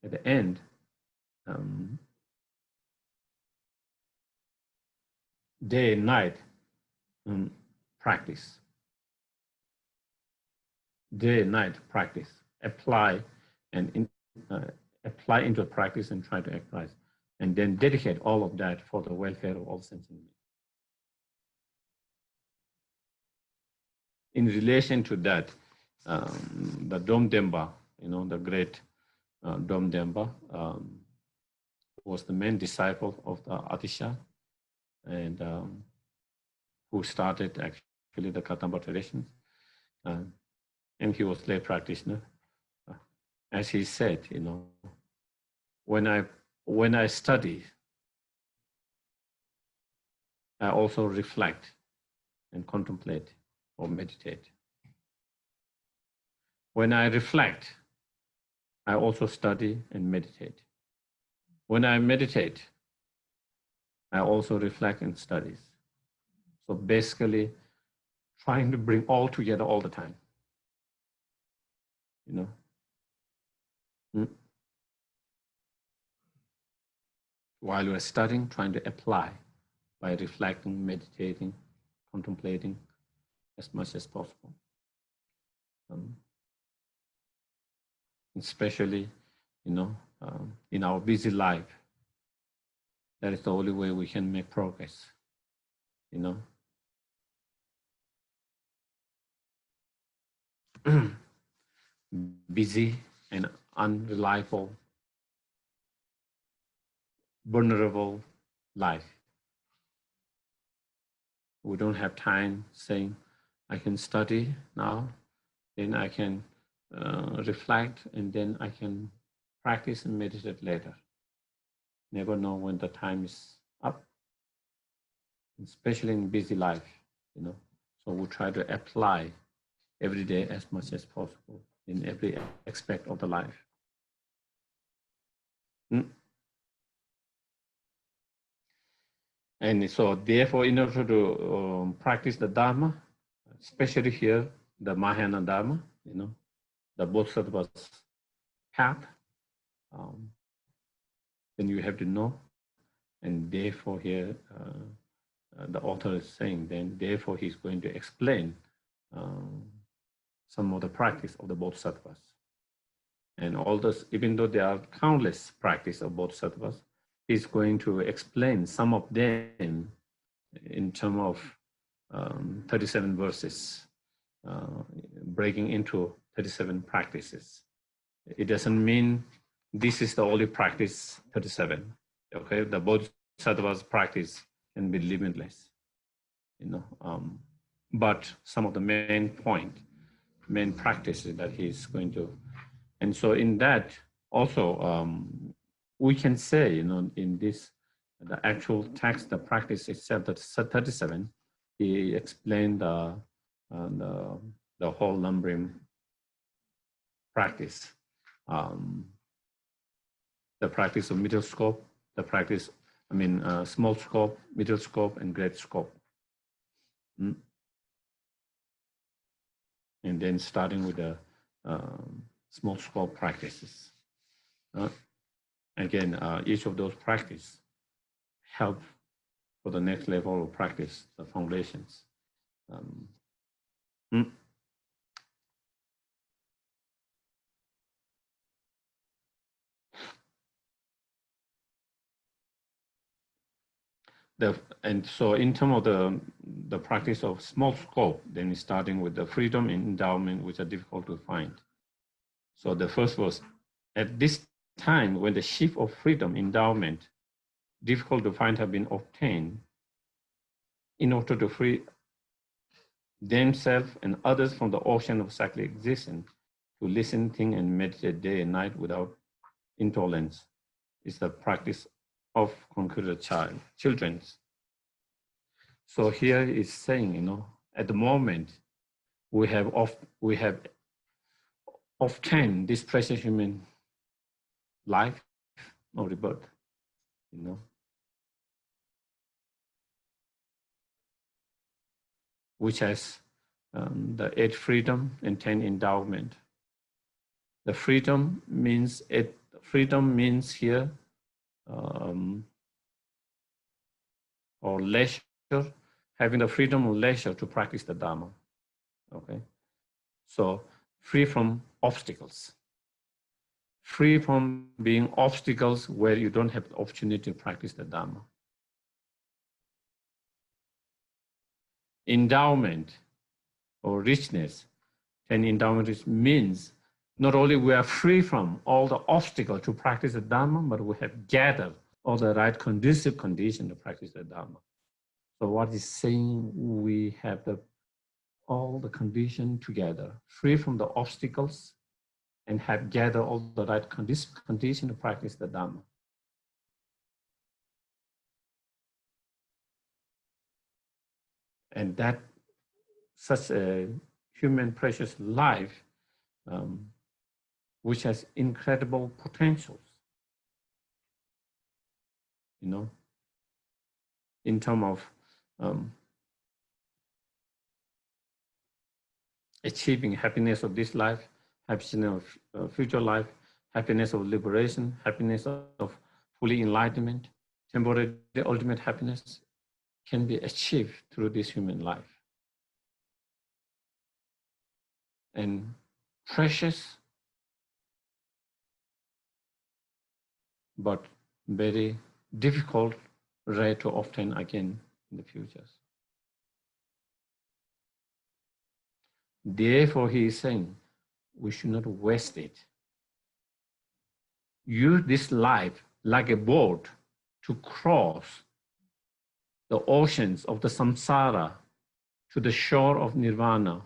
at the end, day and night practice. Day and night practice. Apply and apply into practice and try to actualize. And then dedicate all of that for the welfare of all sentient beings. In relation to that, the Dom Demba, you know, the great Dom Demba, was the main disciple of the Atisha, and who started actually the Katamba tradition. And he was lay practitioner. As he said, when I study, I also reflect and contemplate or meditate. When I reflect, I also study and meditate. When I meditate, I also reflect and study. So basically, trying to bring all together all the time. While you are studying, trying to apply by reflecting, meditating, contemplating as much as possible. Especially, in our busy life, that is the only way we can make progress. Busy and unreliable, vulnerable life. We don't have time saying, I can study now, then I can reflect, and then I can practice and meditate later. Never know when the time is up, especially in busy life, So we try to apply every day as much as possible in every aspect of the life. And so therefore, in order to practice the Dharma, especially here, the Mahayana Dharma, the Bodhisattva's path, then you have to know. And therefore here, the author is saying, then therefore he's going to explain some of the practice of the Bodhisattvas. And all this, even though there are countless practice of Bodhisattvas, he's going to explain some of them in terms of 37 verses, breaking into 37 practices. It doesn't mean this is the only practice 37. Okay, the Bodhisattva's practice can be limitless, but some of the main practices that he's going to, and so in that also we can say, in this, the actual text, the practice itself, that's 37, he explained the whole numbering practice, the practice of middle scope, the practice, small scope, middle scope, and great scope. And then starting with the small scope practices. Again, each of those practices help for the next level of practice, the foundations. And so in terms of the practice of small scope, then starting with the freedom and endowment, which are difficult to find. So the first was, at this time when the sheaf of freedom, endowment, difficult to find, have been obtained, in order to free themselves and others from the ocean of cyclic existence, to listen, think, and meditate day and night without intolerance, is the practice of conqueror children. So here is saying, at the moment we have obtained this precious human life or rebirth, which has the 8 freedom and 10 endowment. The freedom means here, or leisure, having the freedom or leisure to practice the Dharma. Okay, so free from obstacles, free from being obstacles where you don't have the opportunity to practice the Dharma. Endowment or richness, and endowment means not only we are free from all the obstacles to practice the Dharma, but we have gathered or the right conducive condition to practice the Dharma. So what is saying, we have all the condition together, free from the obstacles, and have gathered all the right condition to practice the Dharma. And that such a human precious life, which has incredible potentials, in terms of achieving happiness of this life, happiness of future life, happiness of liberation, happiness of fully enlightenment, temporary ultimate happiness can be achieved through this human life. And precious, but very difficult, rare to obtain again in the futures. Therefore, he is saying, we should not waste it. Use this life like a boat to cross the oceans of the samsara to the shore of nirvana,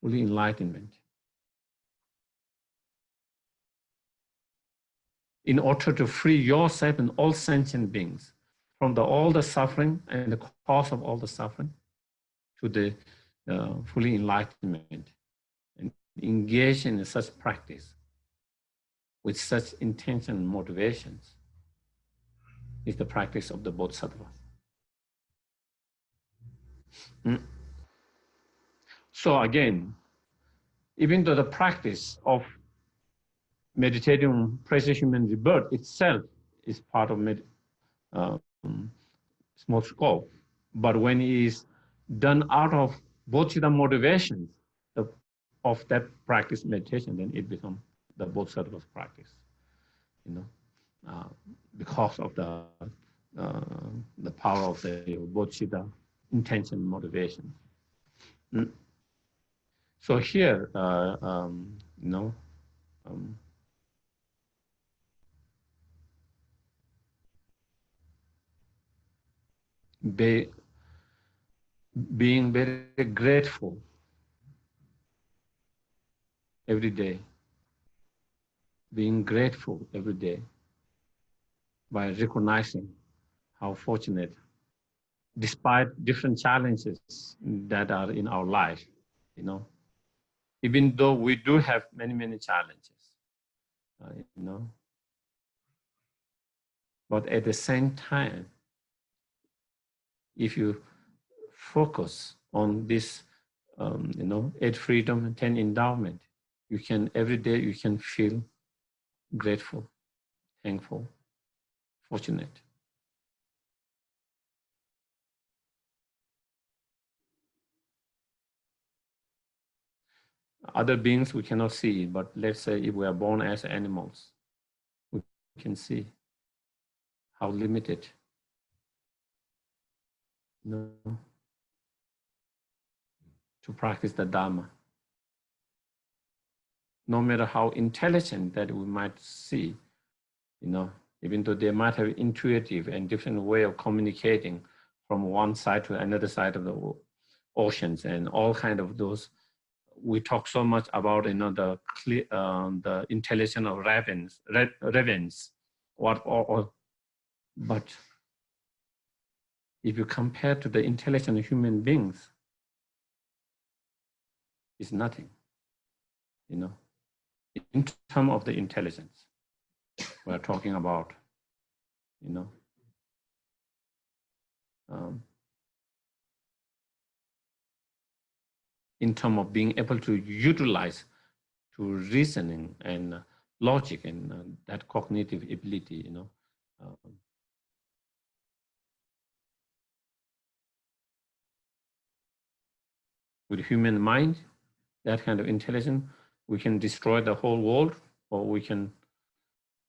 fully enlightenment. In order to free yourself and all sentient beings from all the suffering and the cause of all the suffering to the fully enlightenment, and engage in such practice with such intention and motivations is the practice of the Bodhisattvas. So again, even though the practice of meditating on precious human rebirth itself is part of small scope, but when it is done out of bodhicitta motivations of that practice meditation, then it becomes the Bodhisattva's practice, because of the power of the bodhicitta intention motivation. So here, being very grateful every day, being grateful every day by recognizing how fortunate, despite different challenges that are in our life, even though we do have many, many challenges, but at the same time, if you focus on this, 8 freedom and 10 endowment, you can, every day you can feel grateful, thankful, fortunate. Other beings we cannot see, but let's say if we are born as animals, we can see how limited, to practice the Dharma. No matter how intelligent that we might see, even though they might have intuitive and different way of communicating from one side to another side of the oceans and all kind of those. We talk so much about the intelligence of ravens, but if you compare to the intelligence of human beings, it's nothing, in terms of the intelligence we're talking about, in terms of being able to utilize to reasoning and logic and that cognitive ability, with human mind, that kind of intelligence, we can destroy the whole world or we can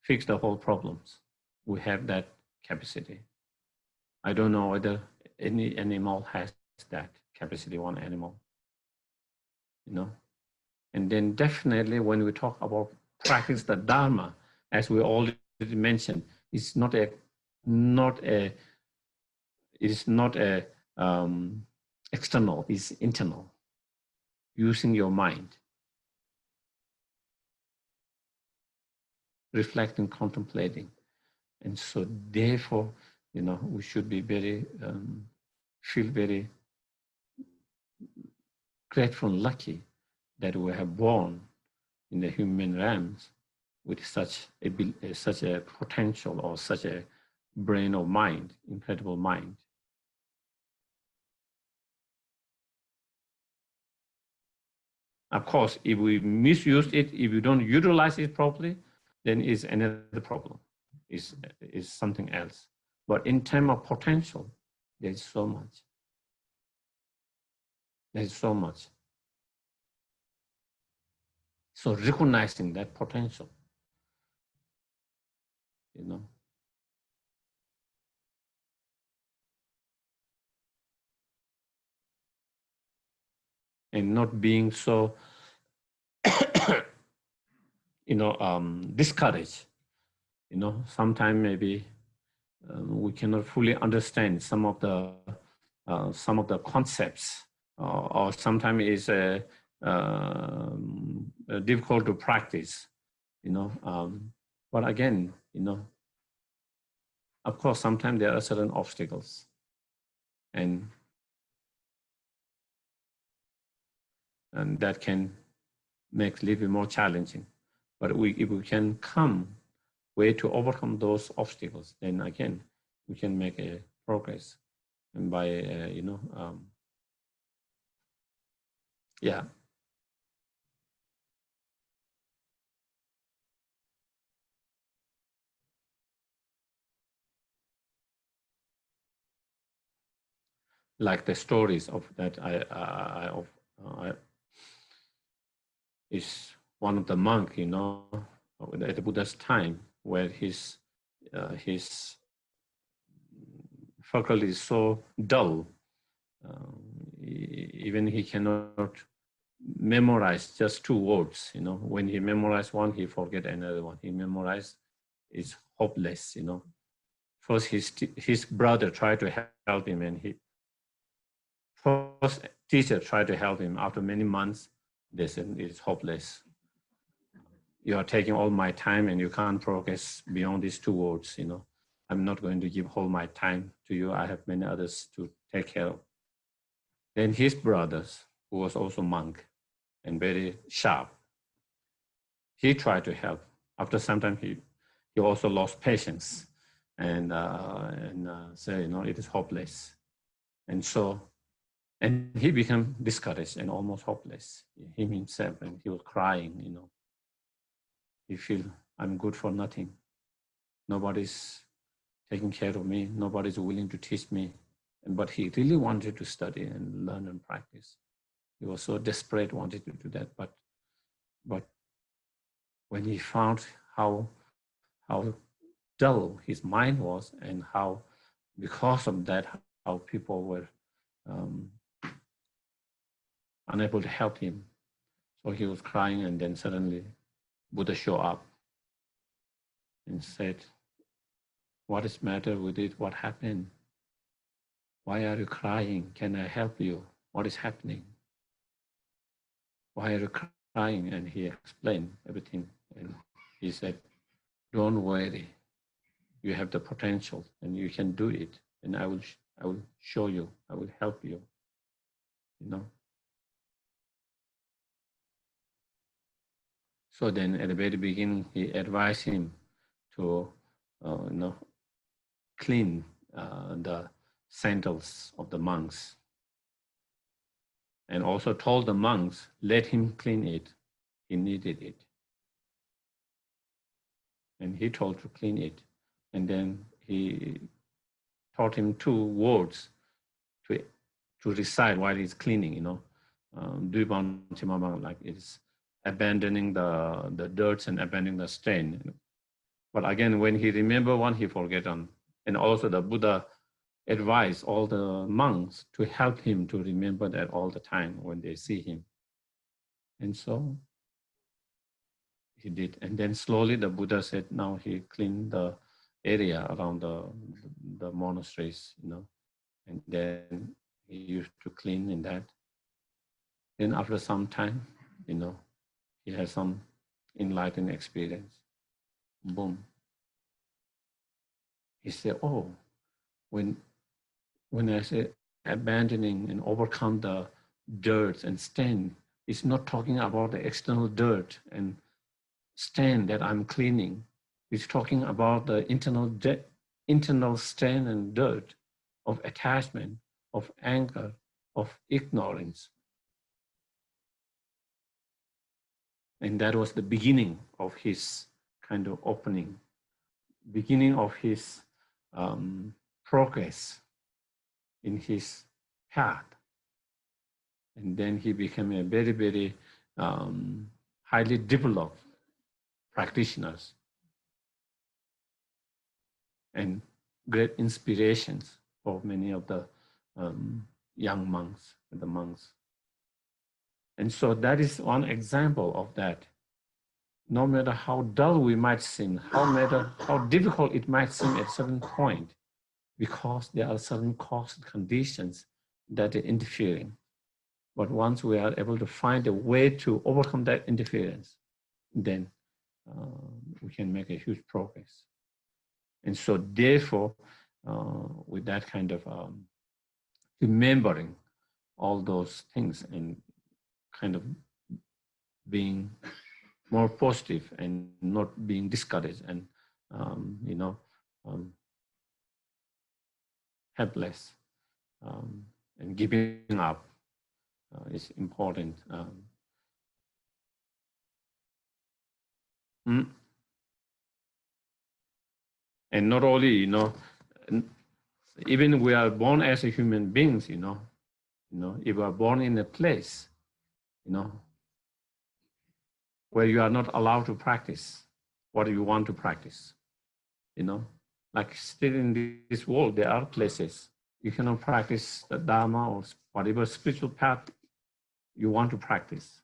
fix the whole problems. We have that capacity. I don't know whether any animal has that capacity, one animal, And then definitely when we talk about practice the Dharma, as we already mentioned, it's not a not a, it is not a external, it's internal, using your mind, reflecting, contemplating. And so therefore, we should be very, feel very grateful and lucky that we have born in the human realms with such a potential or such a brain or mind, incredible mind. Of course, if we misuse it, if we don't utilize it properly, then it's another problem, is something else. But in terms of potential, there's so much. There's so much. So recognizing that potential, and not being so, discouraged. Sometimes maybe we cannot fully understand some of the concepts, or sometimes it's difficult to practice. But again, of course, sometimes there are certain obstacles, and that can make it a little bit more challenging. But if we can come way to overcome those obstacles, then again, we can make a progress. And by, yeah. Like the stories of that is one of the monk, at the Buddha's time, where his faculty is so dull, even he cannot memorize just 2 words. When he memorized one, he forget another one. He memorized, it's hopeless. First, his brother tried to help him, and first teacher tried to help him. After many months, they said it's hopeless. You are taking all my time, and you can't progress beyond these 2 words. I'm not going to give all my time to you. I have many others to take care of. Then his brothers, who was also monk and very sharp, he tried to help. After some time, he also lost patience and said, it is hopeless. And he became discouraged and almost hopeless, him himself, and he was crying, He feel, I'm good for nothing. Nobody's taking care of me. Nobody's willing to teach me. But he really wanted to study and learn and practice. He was so desperate, wanted to do that. But when he found how dull his mind was, and how, because of that, how people were unable to help him. So he was crying, and then suddenly Buddha showed up and said, what is the matter with it? What happened? Why are you crying? Can I help you? What is happening? Why are you crying? And he explained everything. And he said, don't worry. You have the potential and you can do it. And I will show you. I will help you. So then at the very beginning, he advised him to, clean the sandals of the monks. And also told the monks, let him clean it. He needed it. And he told to clean it. And then he taught him 2 words to recite while he's cleaning, like it's abandoning the dirt and abandoning the stain. But again, when he remember one, he forget on. And also the Buddha advised all the monks to help him to remember that all the time when they see him. And so he did. And then slowly the Buddha said, now he cleaned the area around the monasteries, you know, and then he used to clean in that. Then after some time, you know, he had some enlightened experience. Boom. He said, oh, when I say abandoning and overcome the dirt and stain, it's not talking about the external dirt and stain that I'm cleaning. It's talking about the internal stain and dirt of attachment, of anger, of ignorance. And that was the beginning of his kind of opening, beginning of his progress in his path. And then he became a very, very highly developed practitioner and great inspirations for many of the young monks and the monks. And so that is one example of that. No matter how dull we might seem, how difficult it might seem at a certain point, because there are certain cause conditions that are interfering. But once we are able to find a way to overcome that interference, then we can make a huge progress. And so therefore, with that kind of remembering all those things and kind of being more positive and not being discouraged and, you know, helpless and giving up is important. And not only, you know, even we are born as a human beings, you know, if you are born in a place, you know, where you are not allowed to practice what you want to practice, you know, like still in this world, there are places you cannot practice the Dharma or whatever spiritual path you want to practice.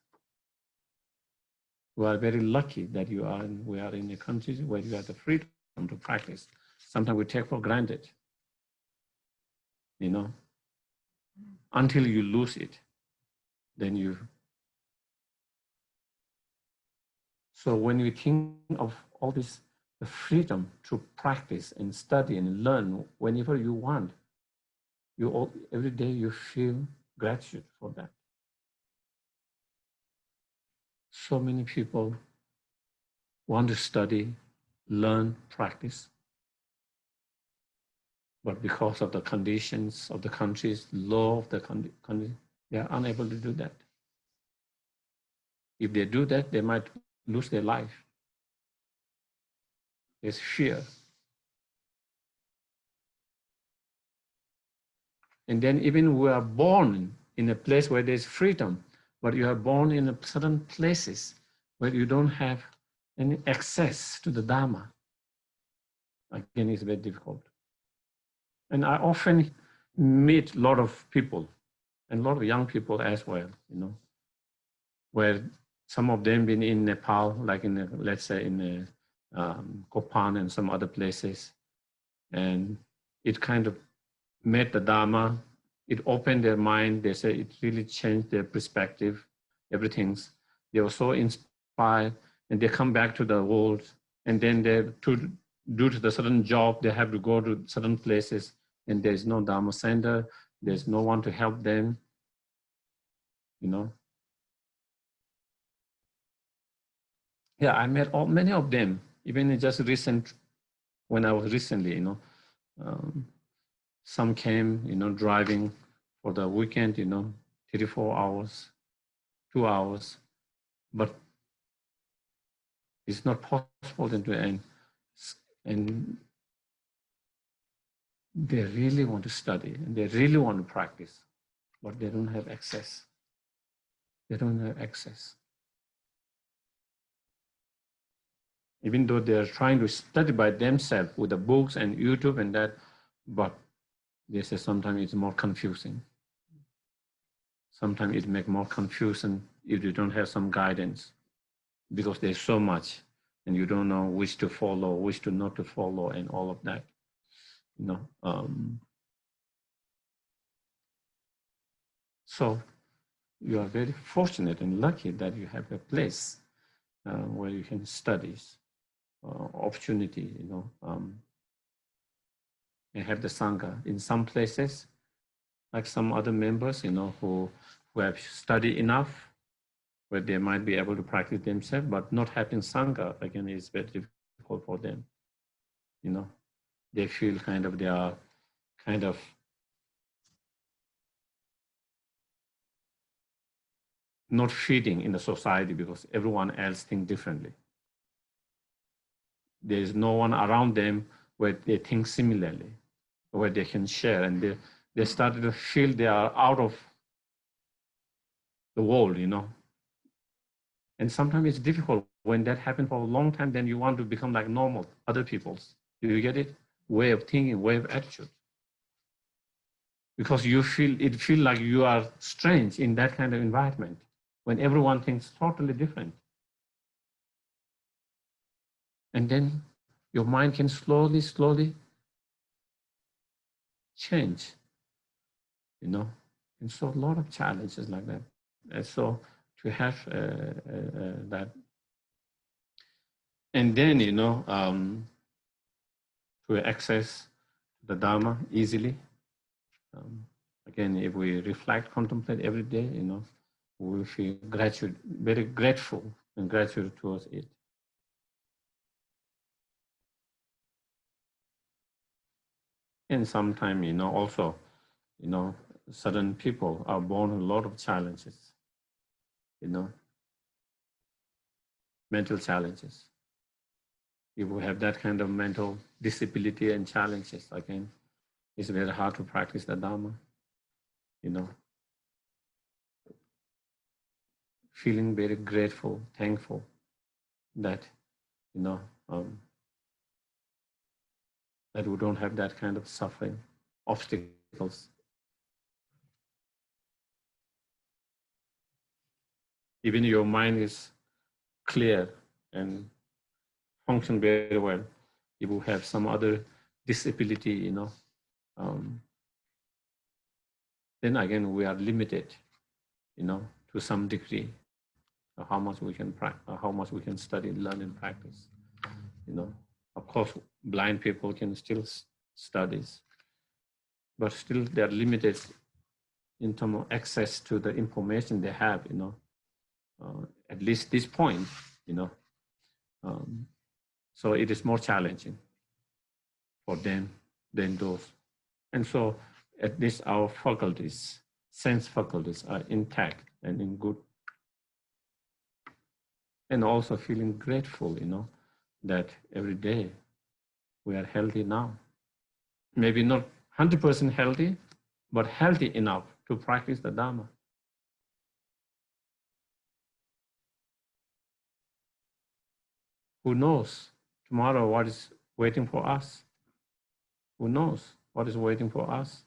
We are very lucky that we are in a country where you have the freedom to practice. Sometimes we take for granted, you know, until you lose it, then you. So when you think of all this, the freedom to practice and study and learn whenever you want, every day you feel gratitude for that. So many people want to study, learn, practice, but because of the conditions of the countries, law of the country, they are unable to do that. If they do that, they might lose their life. There's fear. And then even we are born in a place where there's freedom, but you are born in certain places where you don't have any access to the Dharma. Again, it's very difficult. And I often meet a lot of people, and a lot of young people as well, you know, where some of them been in Nepal, like in, let's say in Kopan and some other places, and it kind of met the Dharma, it opened their mind, they say it really changed their perspective, everything's, they were so inspired, and they come back to the world, and then due to the certain job, they have to go to certain places, and there's no Dharma center, there's no one to help them, you know. Yeah, I met many of them, even just when I was recently, you know, some came, you know, driving for the weekend, you know, 34 hours, 2 hours, but it's not possible to end. And they really want to study and they really want to practice, but they don't have access. They don't have access. Even though they're trying to study by themselves with the books and YouTube and that, but they say sometimes it's more confusing. Sometimes it makes more confusion if you don't have some guidance, because there's so much. and you don't know which to follow, which to not to follow, and all of that. So you are very fortunate and lucky that you have a place where you can study, opportunity, and have the Sangha. In some places, like some other members, who have studied enough, where they might be able to practice themselves, but not having Sangha, again, is very difficult for them. They feel they are kind of not fitting in the society because everyone else thinks differently. There is no one around them where they think similarly, where they can share, and they started to feel they are out of the world, And sometimes it's difficult when that happens for a long time, then you want to become like normal, other people's. Do you get it? Way of thinking, way of attitude. Because you feel like you are strange in that kind of environment when everyone thinks totally different. And then your mind can slowly change, And so a lot of challenges like that. And so to have that. And then, to access the Dharma easily. Again, if we reflect, contemplate every day, we feel gratitude, very grateful and gratitude towards it. And sometimes, also, certain people are born with a lot of challenges, mental challenges. If we have that kind of mental disability and challenges, again, it's very hard to practice the Dharma, Feeling very grateful, thankful that, that we don't have that kind of suffering, obstacles. Even your mind is clear and function very well. If you have some other disability, then again we are limited, to some degree, how much we can practice, how much we can study, learn, and practice. Of course, blind people can still study, but still they are limited in terms of access to the information they have, at least this point, so it is more challenging for them than those. And so at least our faculties, sense faculties are intact and in good. And also feeling grateful, that every day we are healthy now. Maybe not 100% healthy, but healthy enough to practice the Dharma. Who knows tomorrow what is waiting for us? Who knows what is waiting for us?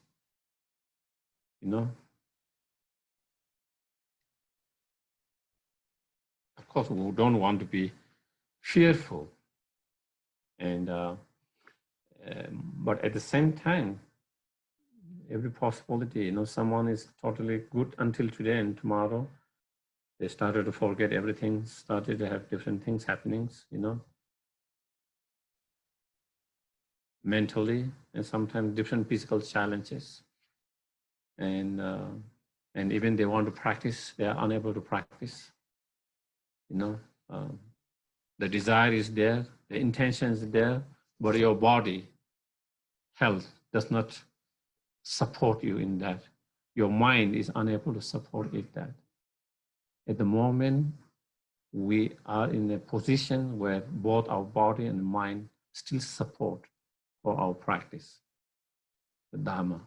Of course, we don't want to be fearful, and but at the same time, every possibility, someone is totally good until today, and tomorrow they started to forget everything, started to have different things happening, mentally, and sometimes different physical challenges, and even they want to practice, they are unable to practice. The desire is there, the intention is there, but your body health does not support you in that. Your mind is unable to support it that. At the moment, we are in a position where both our body and mind still support for our practice, the Dharma.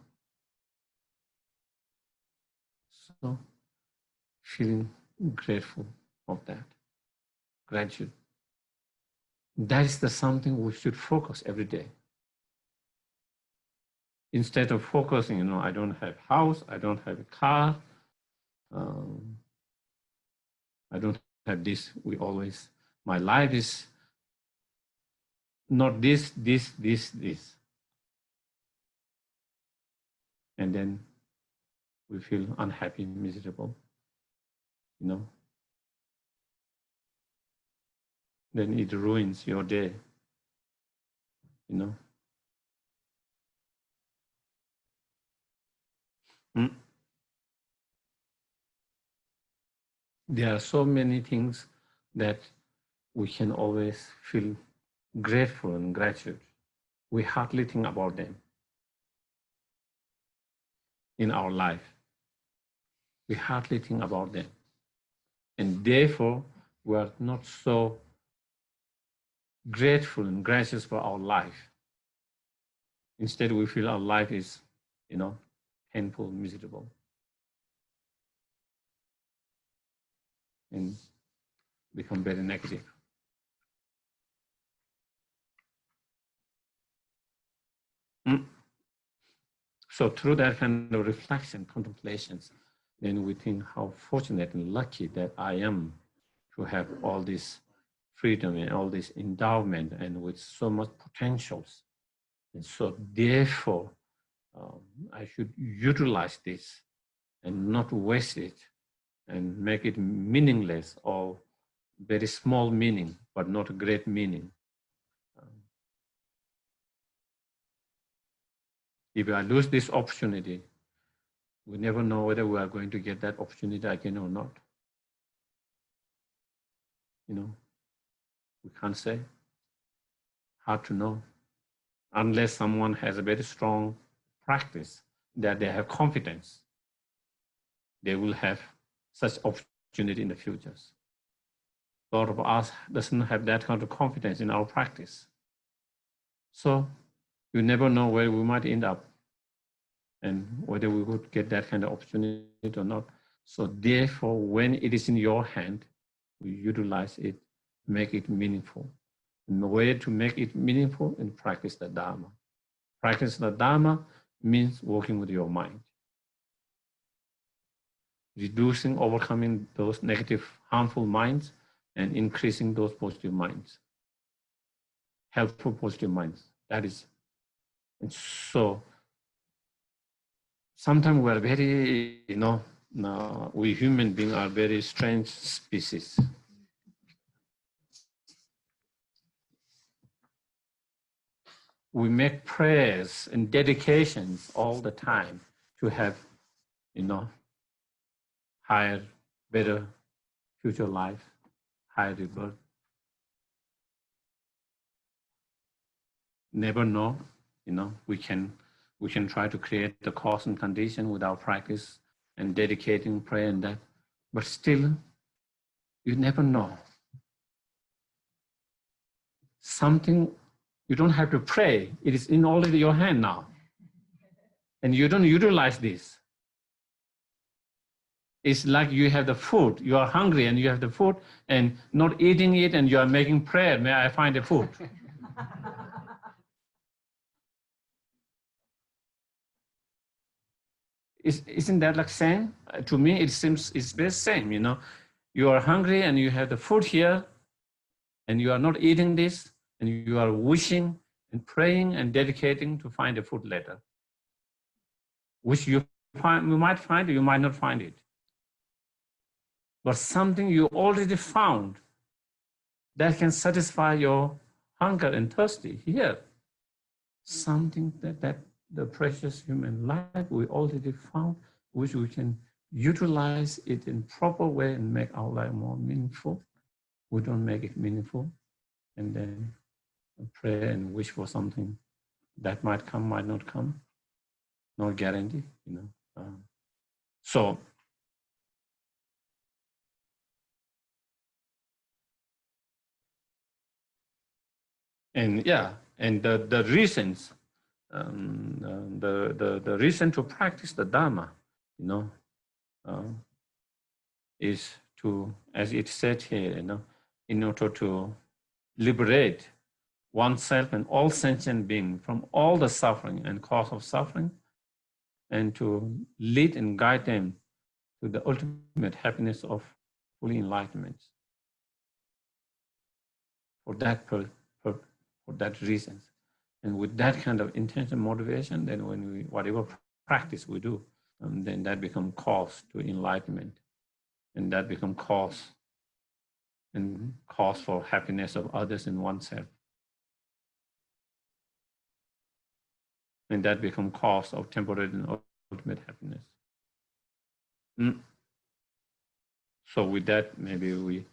So, feeling grateful of that, gratitude. That is the something we should focus every day. Instead of focusing, I don't have a house, I don't have a car, I don't have this. My life is not this, this, this, this. And then we feel unhappy, miserable, you know. Then it ruins your day, you know. There are so many things that we can always feel grateful and gratitude. We hardly think about them in our life. We hardly think about them. And therefore, we are not so grateful and gracious for our life. Instead, we feel our life is, you know, painful, miserable. And become very negative. So through that kind of reflection, contemplations, then we think how fortunate and lucky that I am to have all this freedom and all this endowment and with so much potentials. And so therefore, I should utilize this and not waste it and make it meaningless or very small meaning, but not a great meaning. If I lose this opportunity, we never know whether we are going to get that opportunity again or not. You know, we can't say. Hard to know. Unless someone has a very strong practice that they have confidence, they will have such opportunity in the future. A lot of us doesn't have that kind of confidence in our practice. So you never know where we might end up and whether we would get that kind of opportunity or not. So therefore, when it is in your hand, we utilize it, make it meaningful. And the way to make it meaningful and practice the Dharma. Practice the Dharma means working with your mind. Reducing, overcoming those negative, harmful minds and increasing those positive minds. Helpful, positive minds. That is. And so sometimes we are very, you know, we human beings are very strange species. We make prayers and dedications all the time to have, you know, higher, better future life, higher rebirth. Never know, you know, we can try to create the cause and condition with our practice and dedicating prayer and that, but still, you never know. Something, you don't have to pray. It is in already your hand now. And you don't utilize this. It's like you have the food, you are hungry and you have the food and not eating it and you are making prayer, may I find the food? Isn't that like same? To me, it seems it's the same, you know. You are hungry and you have the food here and you are not eating this and you are wishing and praying and dedicating to find the food later. Which you might find it, you might not find it. But something you already found that can satisfy your hunger and thirsty here. Something that the precious human life we already found, which we can utilize it in proper way and make our life more meaningful. We don't make it meaningful and then pray and wish for something that might come, might not come. No guarantee, you know. So and yeah, and the reasons, the reason to practice the Dharma, you know, is to, as it said here, you know, in order to liberate oneself and all sentient beings from all the suffering and cause of suffering, and to lead and guide them to the ultimate happiness of full enlightenment. For that for that reason. And with that kind of intention motivation, then when we, whatever practice we do, then that becomes cause to enlightenment. And that becomes cause for happiness of others and oneself. And that becomes cause of temporary and ultimate happiness. So with that, maybe we